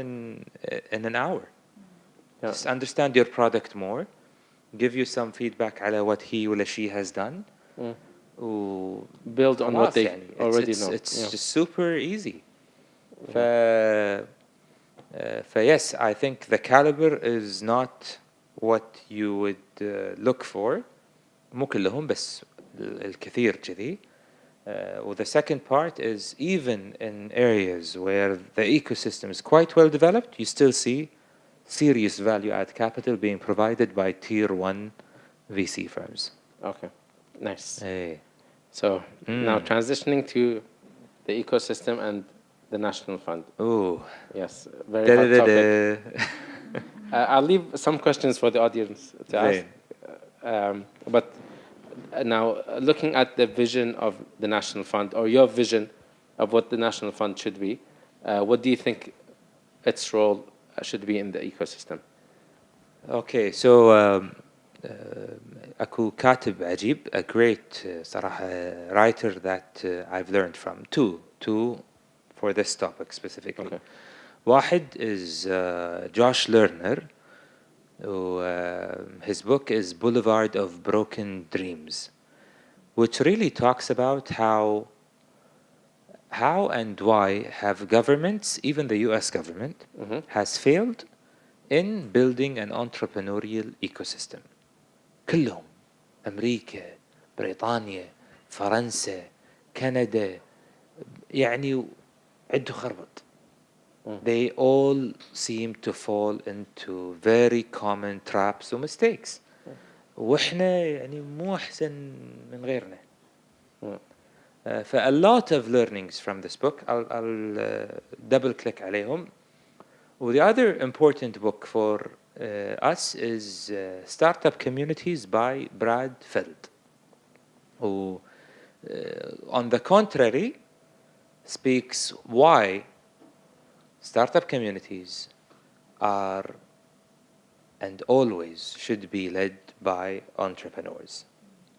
S3: in an hour.
S2: Yeah.
S3: Just understand your product more, give you some feedback على what he or she has done.
S2: Build on what they already know.
S3: It's just super easy. Yes, I think the caliber is not what you would look for. مو كلهم بس الكثير كذي. The second part is even in areas where the ecosystem is quite well developed, you still see serious value add capital being provided by tier 1 VC firms. Okay.
S2: Nice.
S3: Hey.
S2: So now transitioning to the ecosystem and the National Fund.
S3: Oh.
S2: Yes, very hot topic. I'll leave some questions for the audience to ask. But now, looking at the vision of the National Fund, or your vision of what the National Fund should be, what do you think its role should be in the ecosystem?
S3: Okay, so أكو كاتب عجيب, a great صراحة writer that I've learned from. Two for this topic specifically. Okay. واحد is Josh Lerner. His book is Boulevard of Broken Dreams, which really talks about how and why have governments, even the US government, has failed in building an entrepreneurial ecosystem. كلهم أمريكا، بريطانيا، فرنسا، كندا، يعني عدوا خربط. They all seem to fall into very common traps or mistakes. وإحنا يعني مو أحسن من غيرنا. A lot of learnings from this book. I'll double click عليهم. The other important book for us is Startup Communities by Brad Feld, who, on the contrary, speaks why startup communities are and always should be led by entrepreneurs.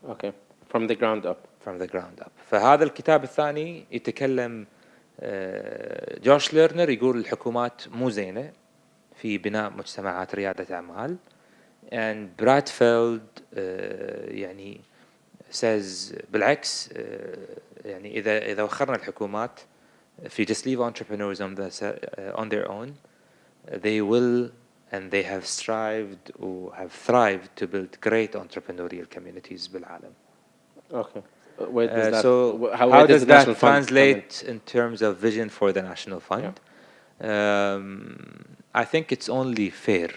S2: Okay, from the ground up.
S3: From the ground up. فهذا الكتاب الثاني يتكلم جوش ليرنر يقول الحكومات مو زينة في بناء مجتمعات ريادة أعمال, and Bradfeld يعني says بالعكس يعني إذا وخرنا الحكومات if you just leave entrepreneurs on their own, they will and they have strived or have thrived to build great entrepreneurial communities بالعالم.
S2: Okay. Where does that,
S3: so
S2: how
S3: does
S2: the
S3: that
S2: National Fund
S3: translate in terms of vision for the National Fund?
S2: Yeah.
S3: I think it's only fair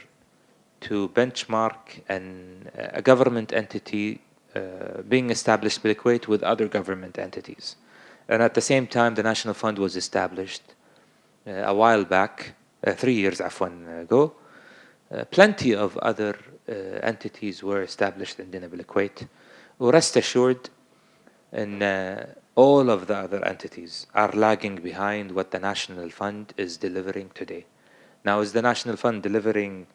S3: to benchmark a government entity being established in Kuwait with other government entities. And at the same time, the National Fund was established a while back, 3 years ago. Plenty of other entities were established in Dina Kuwait. Rest assured, and all of the other entities are lagging behind what the National Fund is delivering today. Now, is the National Fund delivering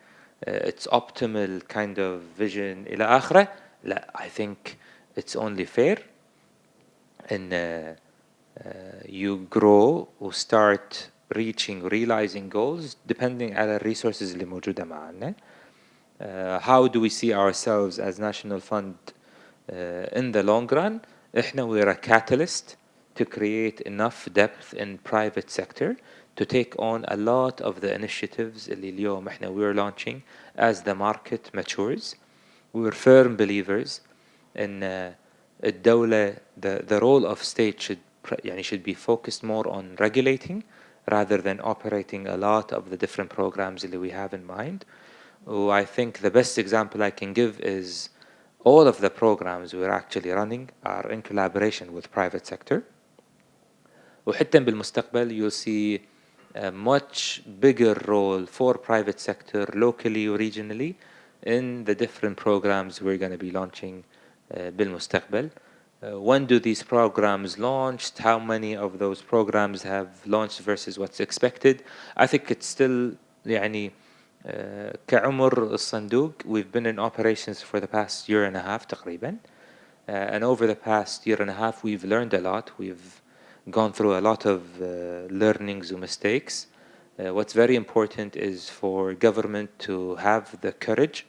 S3: its optimal kind of vision إلى آخره? لا, I think it's only fair and you grow or start realizing goals depending على الresources اللي موجودة معنا. How do we see ourselves as National Fund in the long run? we're a catalyst to create enough depth in private sector to take on a lot of the initiatives اللي اليوم we're launching as the market matures. We're firm believers in الدولة, the role of state should be focused more on regulating rather than operating a lot of the different programs that we have in mind. I think the best example I can give is all of the programs we're actually running are in collaboration with private sector. وحتى بالمستقبل you'll see a much bigger role for private sector locally or regionally in the different programs we're going to be launching بالمستقبل. When do these programs launch? How many of those programs have launched versus what's expected? I think it's still يعني كعمر الصندوق, we've been in operations for the past year and a half تقريبا. And over the past year and a half, we've learned a lot. We've gone through a lot of learnings and mistakes. What's very important is for government to have the courage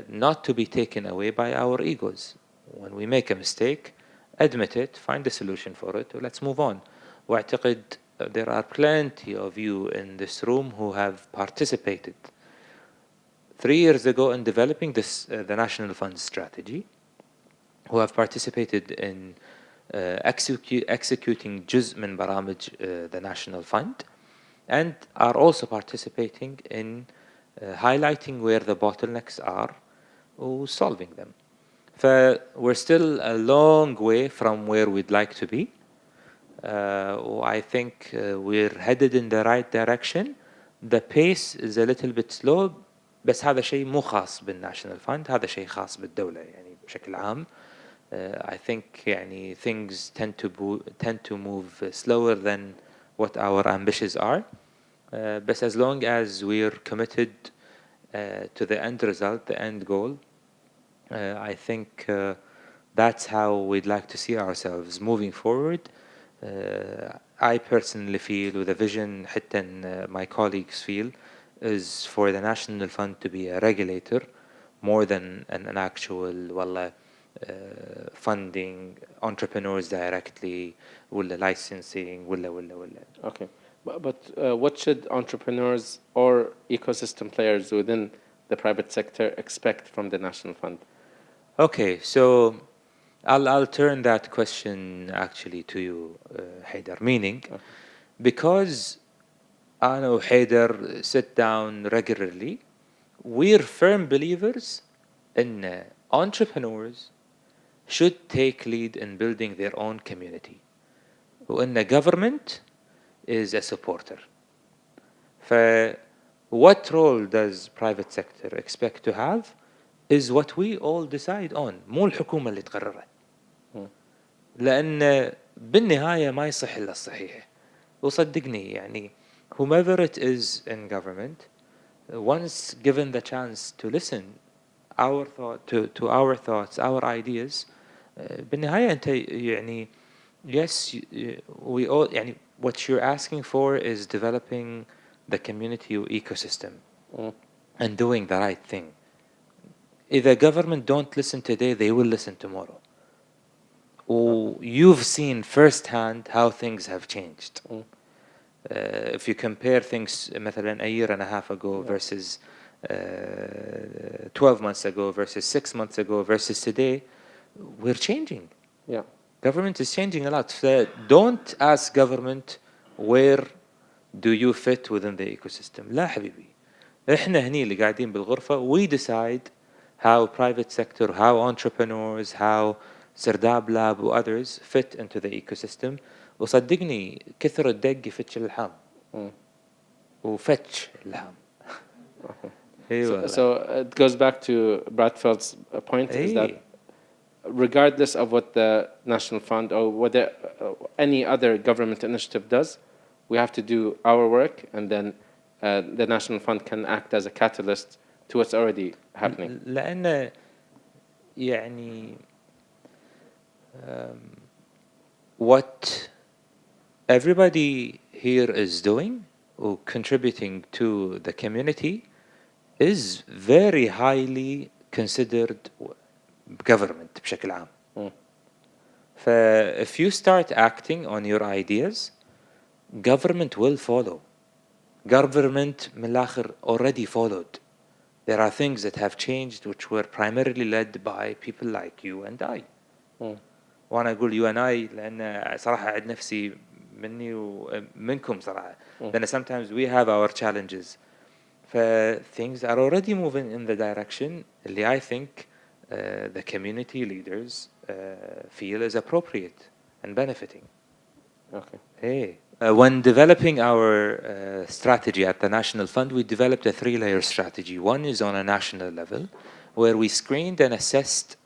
S3: not to be taken away by our egos. When we make a mistake, admit it, find a solution for it, let's move on. واعتقد there are plenty of you in this room who have participated 3 years ago in developing this the National Fund strategy, who have participated in executing جزء من برامج the National Fund, and are also participating in highlighting where the bottlenecks are or solving them. We're still a long way from where we'd like to be. I think we're headed in the right direction. The pace is a little bit slow, بس هذا شيء مو خاص بالناشونال فاند, هذا شيء خاص بالدولة يعني بشكل عام. I think يعني things tend to move slower than what our ambitions are. But as long as we're committed to the end result, the end goal, I think that's how we'd like to see ourselves moving forward. I personally feel, with the vision حتى my colleagues feel, is for the National Fund to be a regulator more than an actual والله funding entrepreneurs directly ولا licensing ولا.
S2: Okay. But what should entrepreneurs or ecosystem players within the private sector expect from the National Fund?
S3: Okay, so I'll turn that question actually to you, Haider, meaning because I know Haider sit down regularly, we're firm believers in entrepreneurs should take lead in building their own community. وإن government is a supporter. What role does private sector expect to have is what we all decide on. مو الحكومة اللي تقررها. لأن بالنهاية ما يصح إلا الصحيح. وصدقني يعني whomever it is in government, once given the chance to listen to our thoughts, our ideas, بالنهاية أنت يعني yes, we all يعني what you're asking for is developing the community ecosystem and doing the right thing. If the government don't listen today, they will listen tomorrow. You've seen firsthand how things have changed. If you compare things مثلا a year and a half ago versus 12 months ago versus 6 months ago versus today, we're changing.
S2: Yeah.
S3: Government is changing a lot. So don't ask government where do you fit within the ecosystem. لا حبيبي. احنا هني اللي قاعدين بالغرفة. We decide how private sector, how entrepreneurs, how سرداب لاب و others fit into the ecosystem. وصدقني كثر الدق يفتش اللحام. وفتش اللحام.
S2: So it goes back to Bradfeld's point, is that regardless of what the National Fund or whether any other government initiative does, we have to do our work, and then the National Fund can act as a catalyst to what's already happening.
S3: لأن يعني what everybody here is doing or contributing to the community is very highly considered government بشكل عام. If you start acting on your ideas, government will follow. Government من الآخر already followed. There are things that have changed which were primarily led by people like you and I. وأنا أقول you and I لأن صراحة أعد نفسي مني ومنكم صراحة. لأن sometimes we have our challenges. Things are already moving in the direction اللي I think the community leaders feel is appropriate and benefiting.
S2: Okay.
S3: Hey. When developing our strategy at the National Fund, we developed a 3-layer strategy. One is on a national level, where we screened and assessed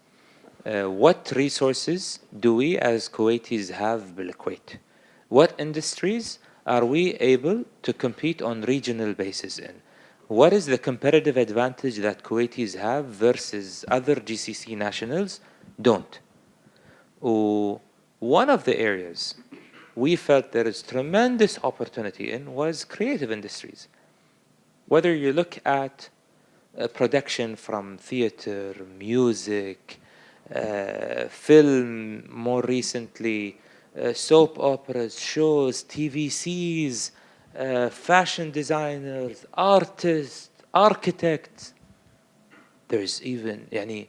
S3: what resources do we as Kuwaitis have bil Kuwait. What industries are we able to compete on regional basis in? What is the competitive advantage that Kuwaitis have versus other GCC nationals don't? One of the areas we felt there is tremendous opportunity in was creative industries. Whether you look at production from theater, music, film, more recently, soap operas, shows, TVCs, fashion designers, artists, architects. There's even يعني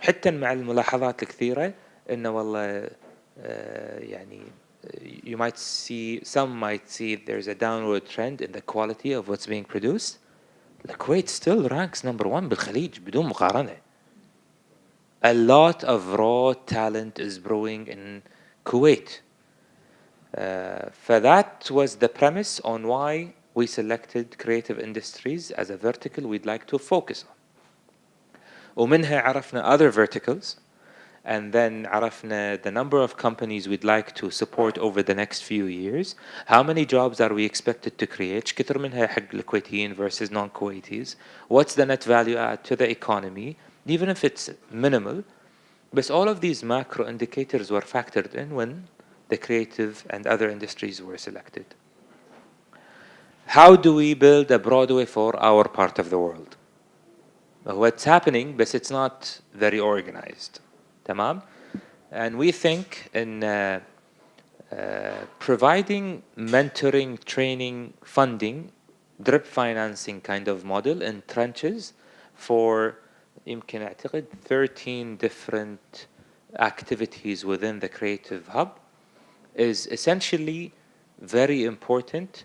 S3: حتى مع الملاحظات الكثيرة إنه والله يعني you might see, some might see there's a downward trend in the quality of what's being produced. The Kuwait still ranks number 1 بالخليج بدون مقارنة. A lot of raw talent is brewing in Kuwait. That was the premise on why we selected creative industries as a vertical we'd like to focus on. ومنها عرفنا other verticals, and then عرفنا the number of companies we'd like to support over the next few years. How many jobs are we expected to create? كثر منها حق الكويتيين versus non-Kuwaitis. What's the net value add to the economy, even if it's minimal? But all of these macro indicators were factored in when the creative and other industries were selected. How do we build a Broadway for our part of the world? What's happening, but it's not very organized. تمام? And we think in providing mentoring, training, funding, drip financing kind of model in trenches for يمكن أعتقد 13 different activities within the creative hub is essentially very important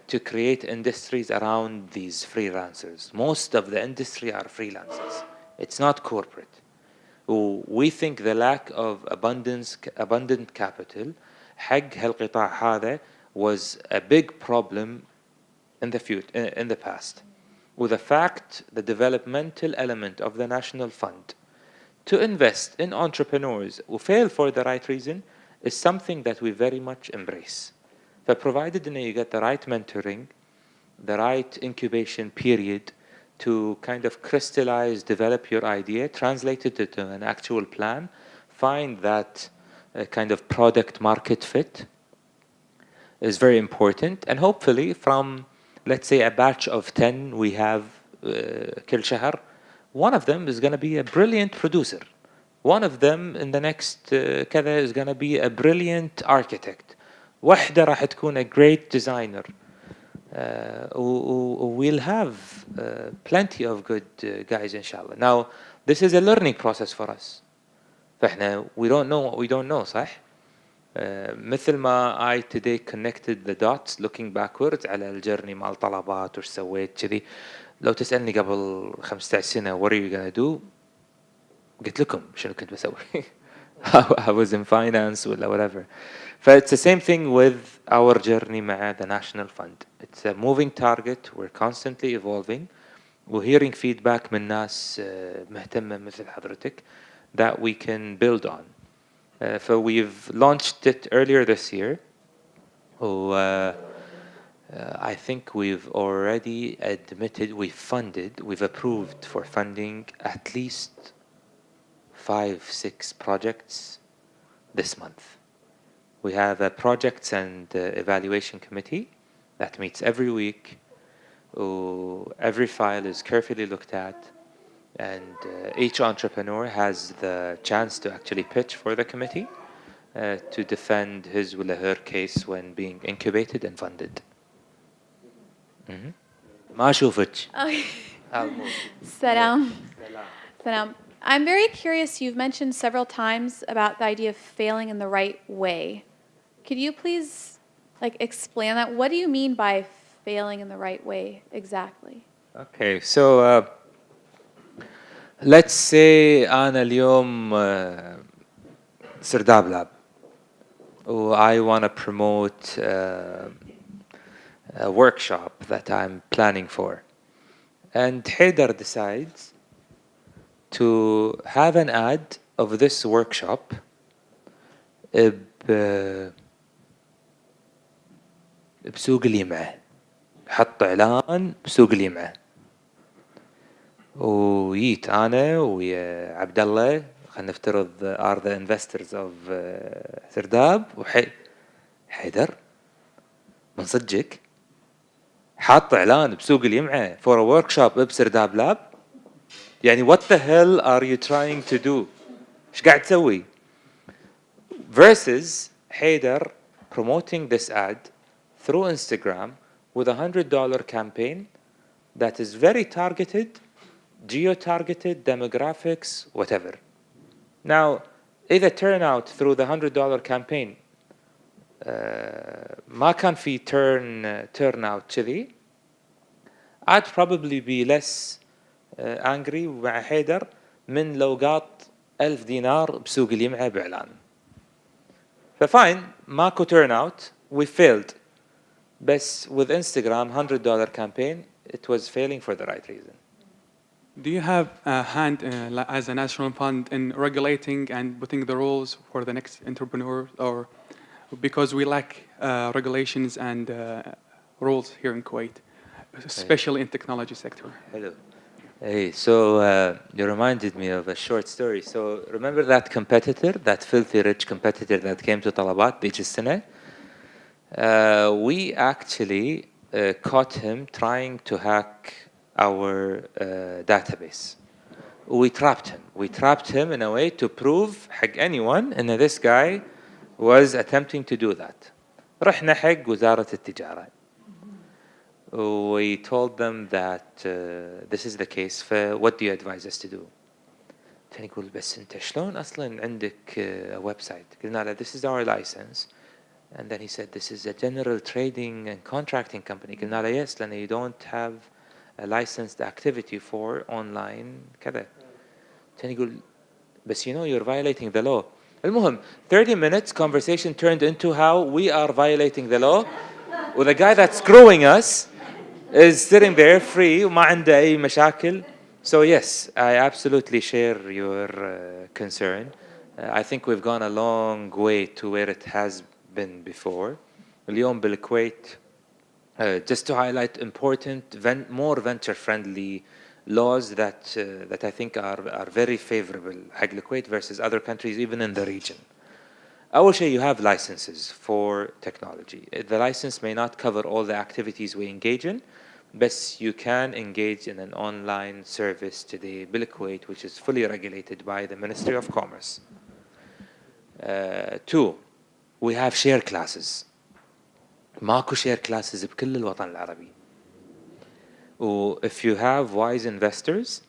S3: to create industries around these freelancers. Most of the industry are freelancers. It's not corporate. We think the lack of abundant capital حق هالقطاع هذا was a big problem in the past. With the fact, the developmental element of the National Fund to invest in entrepreneurs who fail for the right reason is something that we very much embrace. But provided you get the right mentoring, the right incubation period to kind of crystallize, develop your idea, translate it into an actual plan, find that kind of product market fit is very important. And hopefully from, let's say, a batch of 10 we have كل شهر, one of them is going to be a brilliant producer. One of them in the next كذا is going to be a brilliant architect. واحدة راح تكون a great designer. We'll have plenty of good guys inshallah. Now, this is a learning process for us. فإحنا we don't know what we don't know, صح؟ مثل ما I today connected the dots looking backwards على الجرني مال طلبات وش سويت كذي. لو تسألني قبل 15 سنة what are you gonna do؟ قلت لكم شنو كنت بسوي. I was in finance ولا whatever. It's the same thing with our journey مع the National Fund. It's a moving target. We're constantly evolving. We're hearing feedback من ناس مهتمة مثل حضرتك that we can build on. So we've launched it earlier this year. I think we've already admitted, we've approved for funding at least 5-6 projects this month. We have a projects and evaluation committee that meets every week. Every file is carefully looked at, and each entrepreneur has the chance to actually pitch for the committee to defend his or her case when being incubated and funded. ما أشوفك.
S1: Salam. Salam. I'm very curious, you've mentioned several times about the idea of failing in the right way. Could you please explain that? What do you mean by failing in the right way exactly?
S3: Okay, so let's say أنا اليوم سرداب لاب. I want to promote a workshop that I'm planning for. And Haider decides to have an ad of this workshop بسوق اليمة. حط إعلان بسوق اليمة. ويت أنا ويا عبد الله خلينا نفترض are the investors of سرداب حيدر من صدقك حاط إعلان بسوق اليمة for a workshop بسرداب لاب. يعني what the hell are you trying to do؟ إيش قاعد تسوي؟ Versus حيدر promoting this ad through Instagram with $100 campaign that is very targeted, geo-targeted, demographics, whatever. Now, إذا turnout through the $100 campaign ما كان في turnout كذي, I'd probably be less angry مع حيدر من لو قاط $1000 بسوق اليمعة بإعلان. ففاين ماكو turnout, we failed. But with Instagram $100 campaign, it was failing for the right reason.
S4: Do you have a hand as a national fund in regulating and putting the rules for the next entrepreneur, or because we lack regulations and rules here in Kuwait, especially in technology sector?
S3: Hello. Hey, so you reminded me of a short story. So remember that competitor, that filthy rich competitor that came to Talabat ذيك السنة? We actually caught him trying to hack our database. We trapped him. We trapped him in a way to prove حق anyone and this guy was attempting to do that. رحنا حق وزارة التجارة. We told them that this is the case. What do you advise us to do? كان يقول بس أنت شلون أصلاً عندك website؟ قلنا له this is our license. And then he said this is a general trading and contracting company. قلنا له yes, لأن you don't have a licensed activity for online كذا. كان يقول بس you know you're violating the law. المهم 30 minutes conversation turned into how we are violating the law with a guy that's screwing us is sitting there free وما عنده أي مشاكل. So yes, I absolutely share your concern. I think we've gone a long way to where it has been before. اليوم بالكويت, just to highlight important, more venture-friendly laws that I think are very favorable حق الكويت versus other countries, even in the region. أول شيء, you have licenses for technology. The license may not cover all the activities we engage in, but you can engage in an online service today بالكويت, which is fully regulated by the Ministry of Commerce. Two, we have share classes. ماكو share classes بكل الوطن العربي. If you have wise investors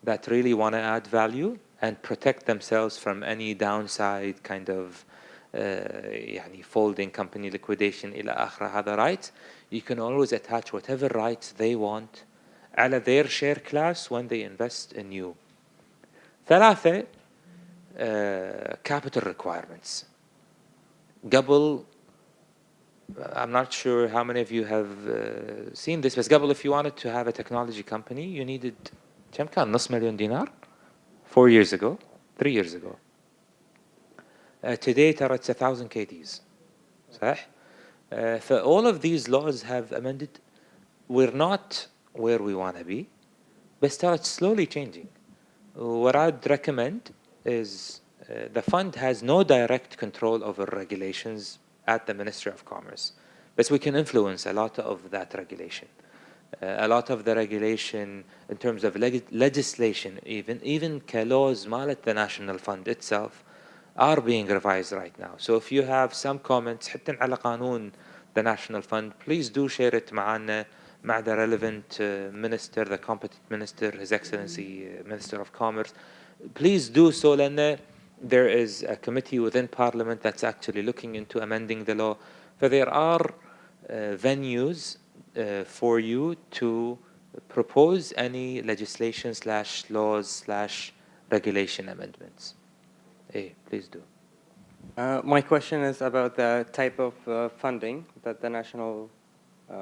S3: that really want to add value and protect themselves from any downside kind of يعني folding company liquidation إلى آخره, هذا rights, you can always attach whatever rights they want على their share class when they invest in you. ثلاثة, capital requirements. قبل, I'm not sure how many of you have seen this, but قبل, if you wanted to have a technology company, you needed كم كان نص مليون دينار 4 years ago, 3 years ago. Today ترى it's 1,000 KDs. صح? For all of these laws have amended. We're not where we want to be, but still it's slowly changing. What I'd recommend is the fund has no direct control over regulations at the Ministry of Commerce, but we can influence a lot of that regulation. A lot of the regulation in terms of legislation, even laws مالت the National Fund itself, are being revised right now. So if you have some comments حتى على قانون the National Fund, please do share it معنا, مع the relevant minister, the competent minister, His Excellency Minister of Commerce. Please do so, لأن there is a committee within Parliament that's actually looking into amending the law. So there are venues for you to propose any legislation / laws / regulation amendments. Hey, please do.
S5: My question is about the type of funding that the National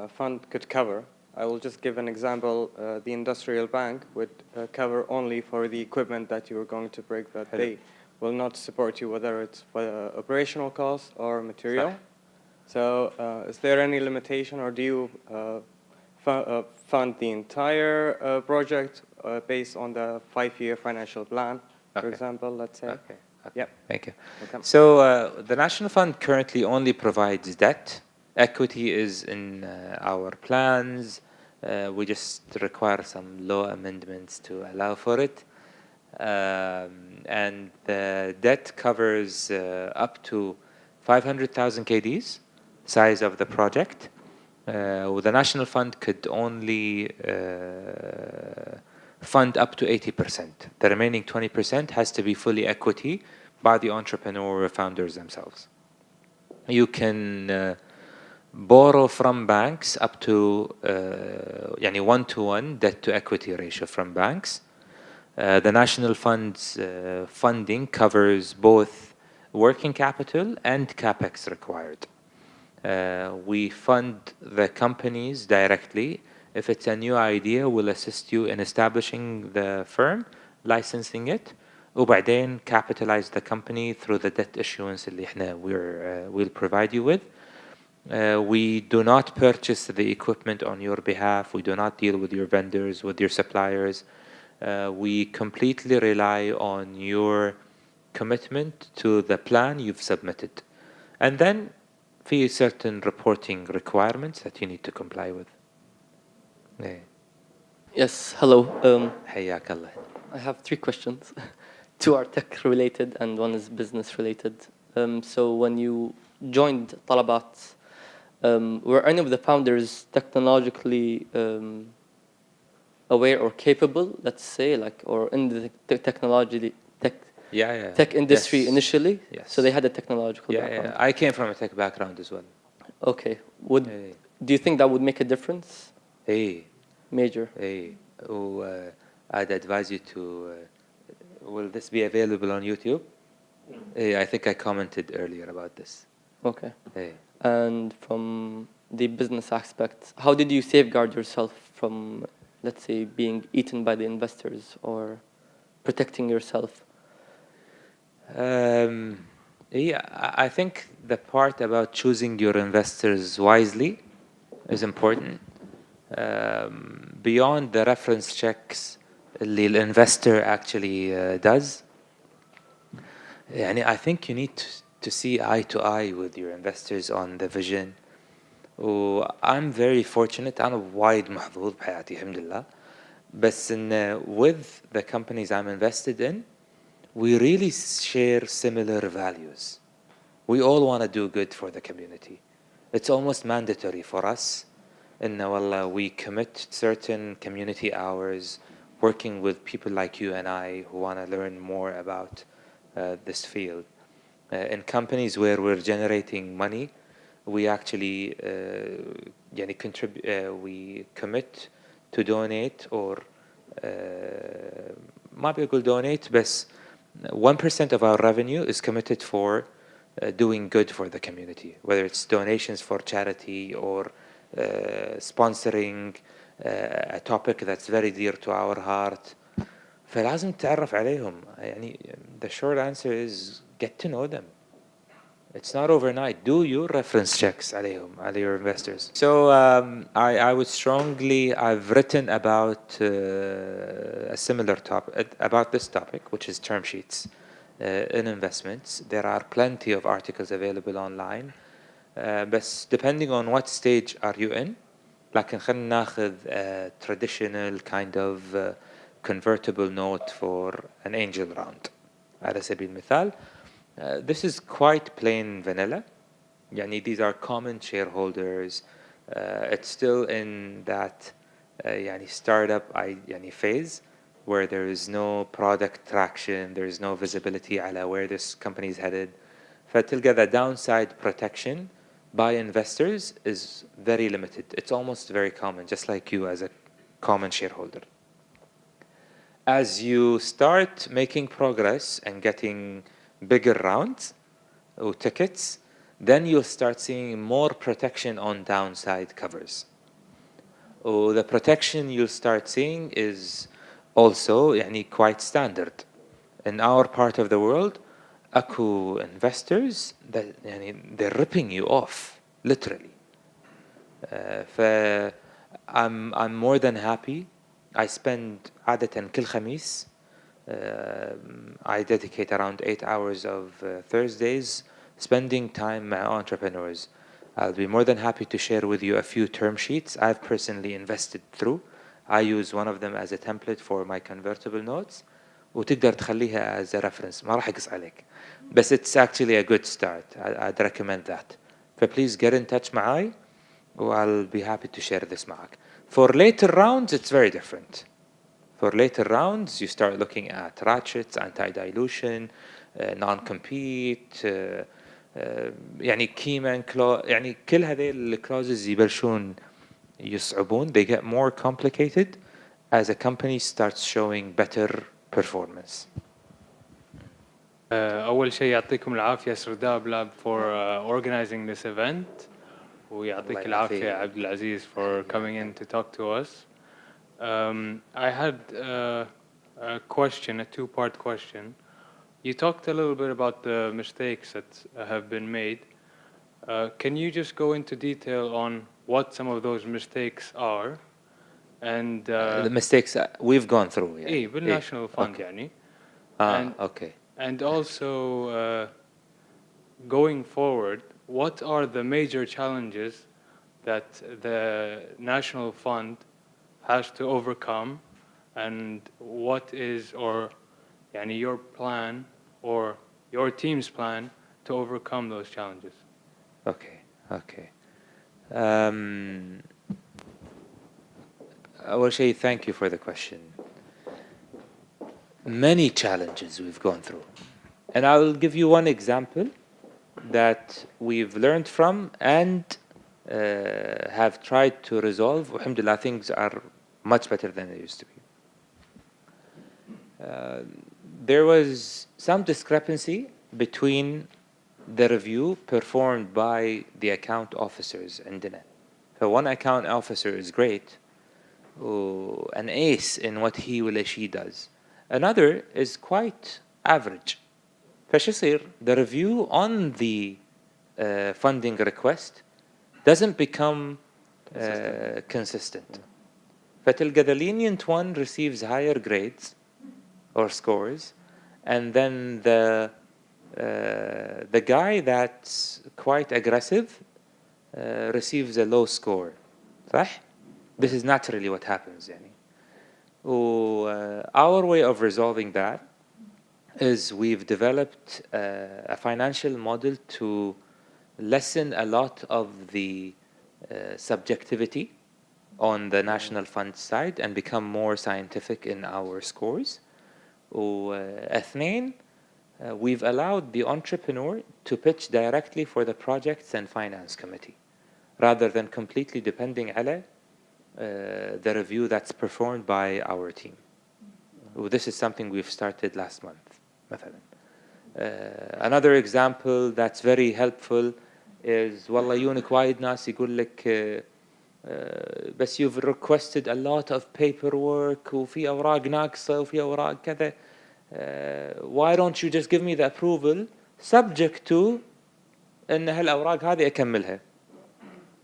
S5: Fund could cover. I will just give an example. The Industrial Bank would cover only for the equipment that you are going to break, that they will not support you, whether it's for operational costs or material. So is there any limitation, or do you fund the entire project based on the 5-year financial plan, for example, let's say?
S3: Okay.
S5: Yep.
S3: Thank you.
S5: Welcome.
S3: So the National Fund currently only provides debt. Equity is in our plans. We just require some law amendments to allow for it. And the debt covers up to 500,000 KDs, size of the project. The National Fund could only fund up to 80%. The remaining 20% has to be fully equity by the entrepreneur or founders themselves. You can borrow from banks up to يعني 1-to-1 debt to equity ratio from banks. The National Fund's funding covers both working capital and capex required. We fund the companies directly. If it's a new idea, we'll assist you in establishing the firm, licensing it, وبعدين capitalize the company through the debt issuance اللي احنا we'll provide you with. We do not purchase the equipment on your behalf. We do not deal with your vendors, with your suppliers. We completely rely on your commitment to the plan you've submitted. And then في certain reporting requirements that you need to comply with. Yeah.
S6: Yes, hello.
S3: حياك الله.
S6: I have 3 questions. 2 are tech related and 1 is business related. So when you joined Talabat, were any of the founders technologically aware or capable, let's say, like, or in the technology tech industry initially?
S3: Yes.
S6: So they had a technological background.
S3: Yeah, I came from a tech background as well.
S6: Okay. Do you think that would make a difference?
S3: Hey.
S6: Major.
S3: Hey. I'd advise you to. Will this be available on YouTube? Hey, I think I commented earlier about this.
S6: Okay.
S3: Hey.
S6: And from the business aspect, how did you safeguard yourself from, let's say, being eaten by the investors or protecting yourself?
S3: Yeah, I think the part about choosing your investors wisely is important. Beyond the reference checks the investor actually does, and I think you need to see eye to eye with your investors on the vision. I'm very fortunate. أنا وايد محظوظ بحياتي الحمد لله. بس إن with the companies I'm invested in, we really share similar values. We all want to do good for the community. It's almost mandatory for us. إن والله we commit certain community hours working with people like you and I who want to learn more about this field. In companies where we're generating money, we actually we commit to donate or ما بيقول donate بس 1% of our revenue is committed for doing good for the community, whether it's donations for charity or sponsoring a topic that's very dear to our heart. فلازم تتعرف عليهم. يعني the short answer is get to know them. It's not overnight. Do your reference checks عليهم, على your investors. So I would strongly, I've written about a similar topic, about this topic, which is term sheets in investments. There are plenty of articles available online. But depending on what stage are you in, لكن خلينا ناخذ traditional kind of convertible note for an angel round. على سبيل المثال, this is quite plain vanilla. يعني these are common shareholders. It's still in that يعني startup يعني phase where there is no product traction, there is no visibility على where this company is headed. فتلقى the downside protection by investors is very limited. It's almost very common, just like you as a common shareholder. As you start making progress and getting bigger rounds or tickets, then you'll start seeing more protection on downside covers. The protection you'll start seeing is also يعني quite standard. In our part of the world, أكو investors that يعني they're ripping you off literally. I'm more than happy. I spend عادة كل خميس I dedicate around 8 hours of Thursdays spending time with entrepreneurs. I'll be more than happy to share with you a few term sheets I've personally invested through. I use one of them as a template for my convertible notes. وتقدر تخليها as a reference. ما راح أقص عليك. But it's actually a good start. I'd recommend that. So please get in touch معاي. I'll be happy to share this معك. For later rounds, it's very different. For later rounds, you start looking at ratchets, anti-dilution, non-compete, يعني key man clause, يعني كل هذه الclauses يبلشون يصعبون. They get more complicated as a company starts showing better performance.
S7: أول شيء يعطيكم العافية سرداب لاب for organizing this event. ويعطيك العافية عبد العزيز for coming in to talk to us. I had a question, a two-part question. You talked a little bit about the mistakes that have been made. Can you just go into detail on what some of those mistakes are? And
S3: the mistakes we've gone through.
S7: إيه بالnational fund
S3: okay.
S7: يعني.
S3: Okay.
S7: And also going forward, what are the major challenges that the national fund has to overcome, and what is or يعني your plan or your team's plan to overcome those challenges?
S3: Okay. أول شيء, thank you for the question. Many challenges we've gone through. And I will give you one example that we've learned from and have tried to resolve. Alhamdulillah, things are much better than they used to be. There was some discrepancy between the review performed by the account officers عندنا So one account officer is great, an ace in what he or she does. Another is quite average. فشو يصير? The review on the funding request doesn't become consistent. فتلقى the lenient one receives higher grades or scores, and then the guy that's quite aggressive receives a low score. صح? This is naturally what happens. يعني. Our way of resolving that is we've developed a financial model to lessen a lot of the subjectivity on the national fund side and become more scientific in our scores. اثنين, we've allowed the entrepreneur to pitch directly for the projects and finance committee rather than completely depending على the review that's performed by our team. This is something we've started last month. مثلا. Another example that's very helpful is والله يونك وايد ناس يقول لك بس you've requested a lot of paperwork وفي أوراق ناقصة وفي أوراق كذا why don't you just give me the approval subject to أن هالأوراق هذه أكملها.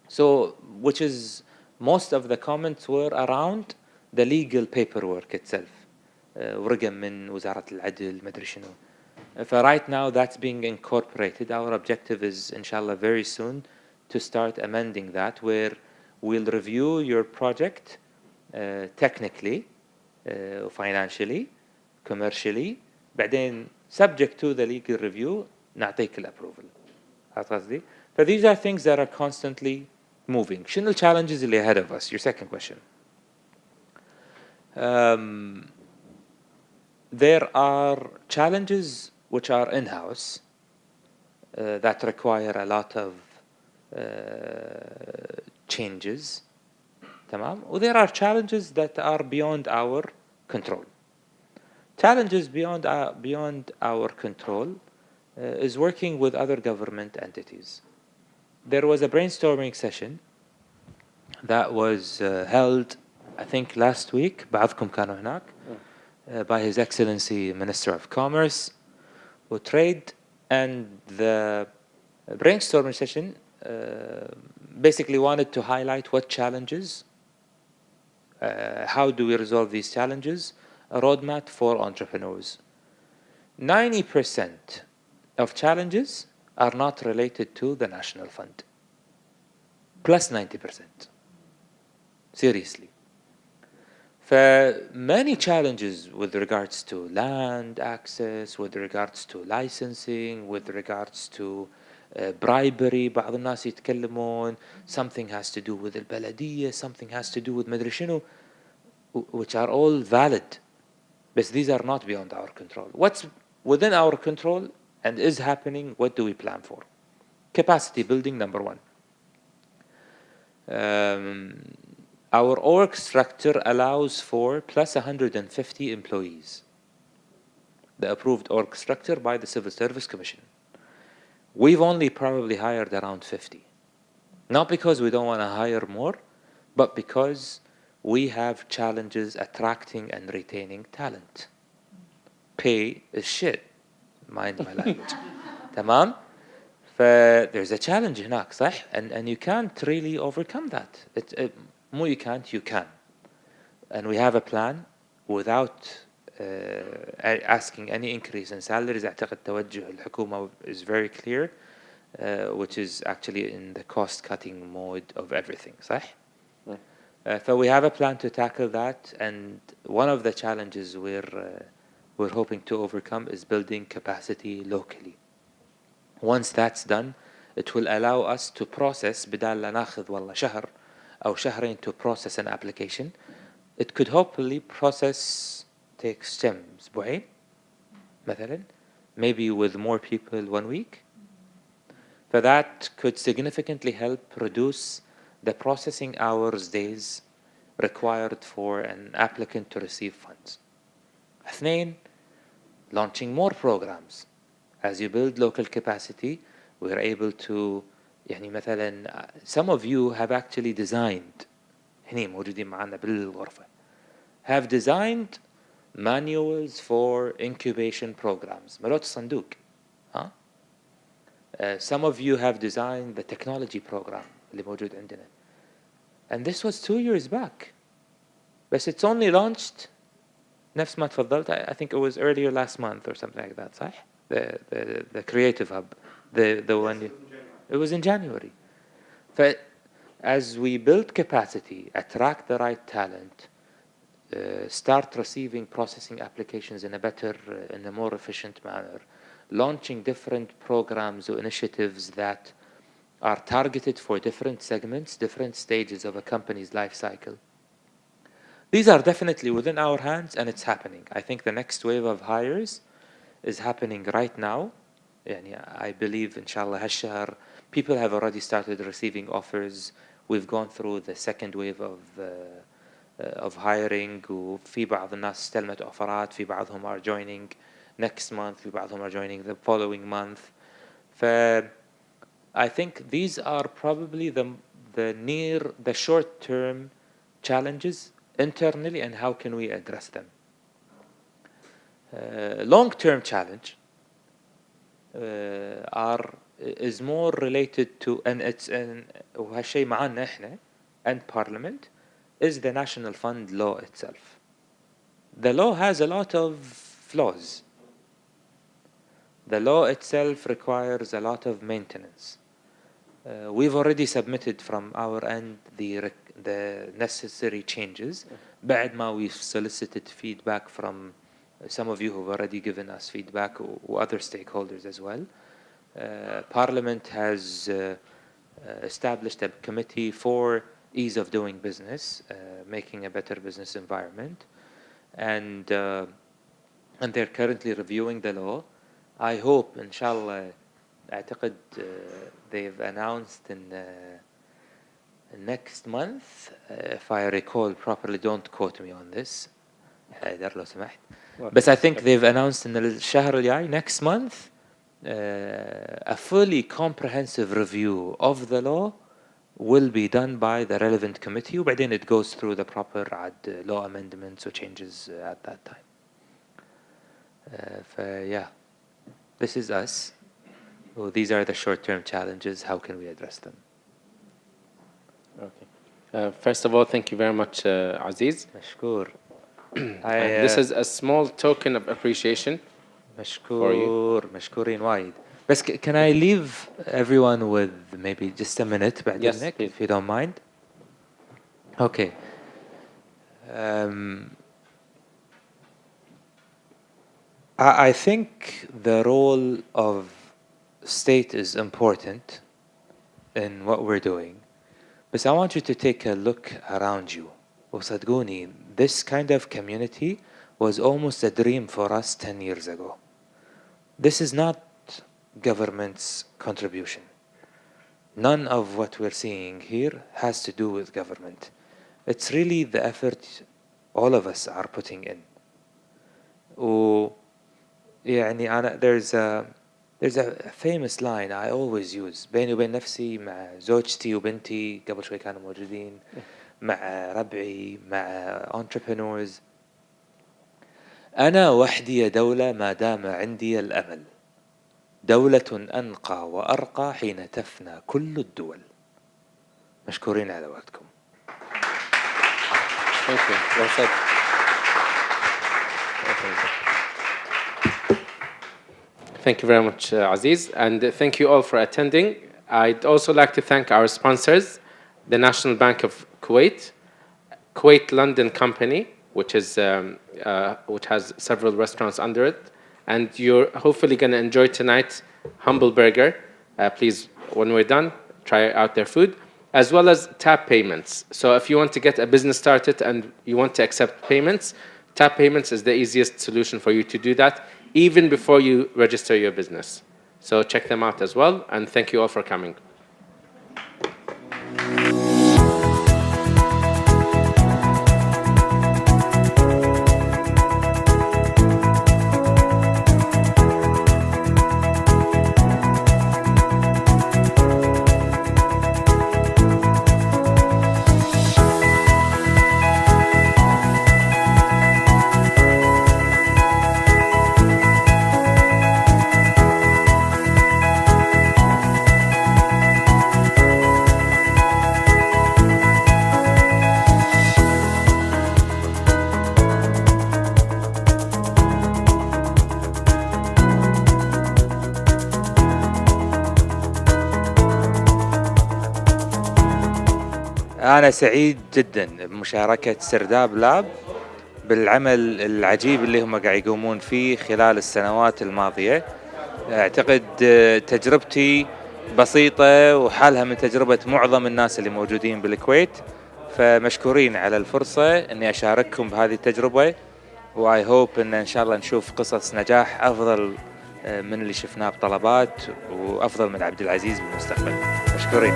S3: So which is most of the comments were around the legal paperwork itself. ورقم من وزارة العدل مدري شنو. Right now that's being incorporated. Our objective is inshallah very soon to start amending that where we'll review your project technically, financially, commercially, بعدين subject to the legal review نعطيك الapproval. عرفت قصدي؟ But these are things that are constantly moving. شنو challenges اللي ahead of us? Your second question. There are challenges which are in-house that require a lot of changes. تمام? There are challenges that are beyond our control. Challenges beyond our control is working with other government entities. There was a brainstorming session that was held, I think, last week. بعضكم كانوا هناك. By His Excellency Minister of Commerce or Trade, and the brainstorming session basically wanted to highlight what challenges, how do we resolve these challenges, a roadmap for entrepreneurs. 90% of challenges are not related to the National Fund. Plus 90%. Seriously. For many challenges with regards to land access, with regards to licensing, with regards to bribery, بعض الناس يتكلمون, something has to do with البلدية, something has to do with مدري شنو, which are all valid. But these are not beyond our control. What's within our control and is happening, what do we plan for? Capacity building, number one. Our org structure allows for plus 150 employees. The approved org structure by the Civil Service Commission. We've only probably hired around 50. Not because we don't want to hire more, but because we have challenges attracting and retaining talent. Pay is shit. Mind my language. تمام? There's a challenge هناك, صح? And you can't really overcome that. More you can't, you can. And we have a plan without asking any increase in salaries. أعتقد توجه الحكومة is very clear, which is actually in the cost-cutting mode of everything, صح? So we have a plan to tackle that, and one of the challenges we're hoping to overcome is building capacity locally. Once that's done, it will allow us to process بدال لا ناخذ والله شهر أو شهرين to process an application. It could hopefully takes أسبوعين مثلا, maybe with more people 1 week. So that could significantly help reduce the processing hours days required for an applicant to receive funds. اثنين, launching more programs. As you build local capacity, we're able to يعني مثلا some of you have actually designed هني موجودين معنا بالغرفة have designed manuals for incubation programs ملوت الصندوق ها some of you have designed the technology program اللي موجود عندنا and this was 2 years back بس it's only launched نفس ما تفضلت I think it was earlier last month or something like that صح the creative hub the one it was in January as we build capacity attract the right talent start receiving processing applications in a better in a more efficient manner launching different programs or initiatives that are targeted for different segments different stages of a company's life cycle. These are definitely within our hands and it's happening. I think the next wave of hires is happening right now. يعني I believe inshallah هالشهر people have already started receiving offers. We've gone through the second wave of hiring وفي بعض الناس استلمت اوفرات في بعضهم are joining next month في بعضهم are joining the following month. I think these are probably the short term challenges internally and how can we address them. Long-term challenge is more related to وهالشيء معنا احنا and Parliament is the National Fund law itself. The law has a lot of flaws. The law itself requires a lot of maintenance. We've already submitted from our end the necessary changes. بعد ما we've solicited feedback from some of you who've already given us feedback or other stakeholders as well. Parliament has established a committee for ease of doing business, making a better business environment, and they're currently reviewing the law. I hope, inshallah, أعتقد they've announced in next month, if I recall properly, don't quote me on this. حيدر لو سمحت. But I think they've announced in الشهر الجاي next month a fully comprehensive review of the law will be done by the relevant committee وبعدين it goes through the proper law amendments or changes at that time. Yeah, this is us. Well, these are the short-term challenges. How can we address them?
S2: Okay. First of all, thank you very much, Aziz.
S3: مشكور.
S2: This is a small token of appreciation.
S3: مشكور مشكورين وايد. بس can I leave everyone with maybe just a minute بعد
S2: Yes,
S3: إذنك,
S2: please.
S3: if you don't mind? Okay. I think the role of state is important in what we're doing. But I want you to take a look around you. وصدقوني, this kind of community was almost a dream for us 10 years ago. This is not government's contribution. None of what we're seeing here has to do with government. It's really the effort all of us are putting in. يعني there's a famous line I always use بيني وبين نفسي مع زوجتي وبنتي قبل شوي كانوا موجودين مع ربعي مع entrepreneurs. أنا وحدي يا دولة ما دام عندي الأمل دولة أنقى وأرقى حين تفنى كل الدول. مشكورين على وقتكم.
S2: Thank you. Well said. Thank you very much, Aziz, and thank you all for attending. I'd also like to thank our sponsors, the National Bank of Kuwait, Kuwait London Company, which has several restaurants under it, and you're hopefully going to enjoy tonight Humble Burger. Please, when we're done, try out their food, as well as tap payments. So if you want to get a business started and you want to accept payments, tap payments is the easiest solution for you to do that, even before you register your business. So check them out as well, and thank you all for coming.
S3: أنا سعيد جدا بمشاركة سرداب لاب بالعمل العجيب اللي هم قاعد يقومون فيه خلال السنوات الماضية. أعتقد تجربتي بسيطة وحالها من تجربة معظم الناس اللي موجودين بالكويت، فمشكورين على الفرصة أني أشارككم بهذه التجربة، وآي هوب إن شاء الله نشوف قصص نجاح أفضل من اللي شفناه بطلبات وأفضل من عبد العزيز بالمستقبل. مشكورين.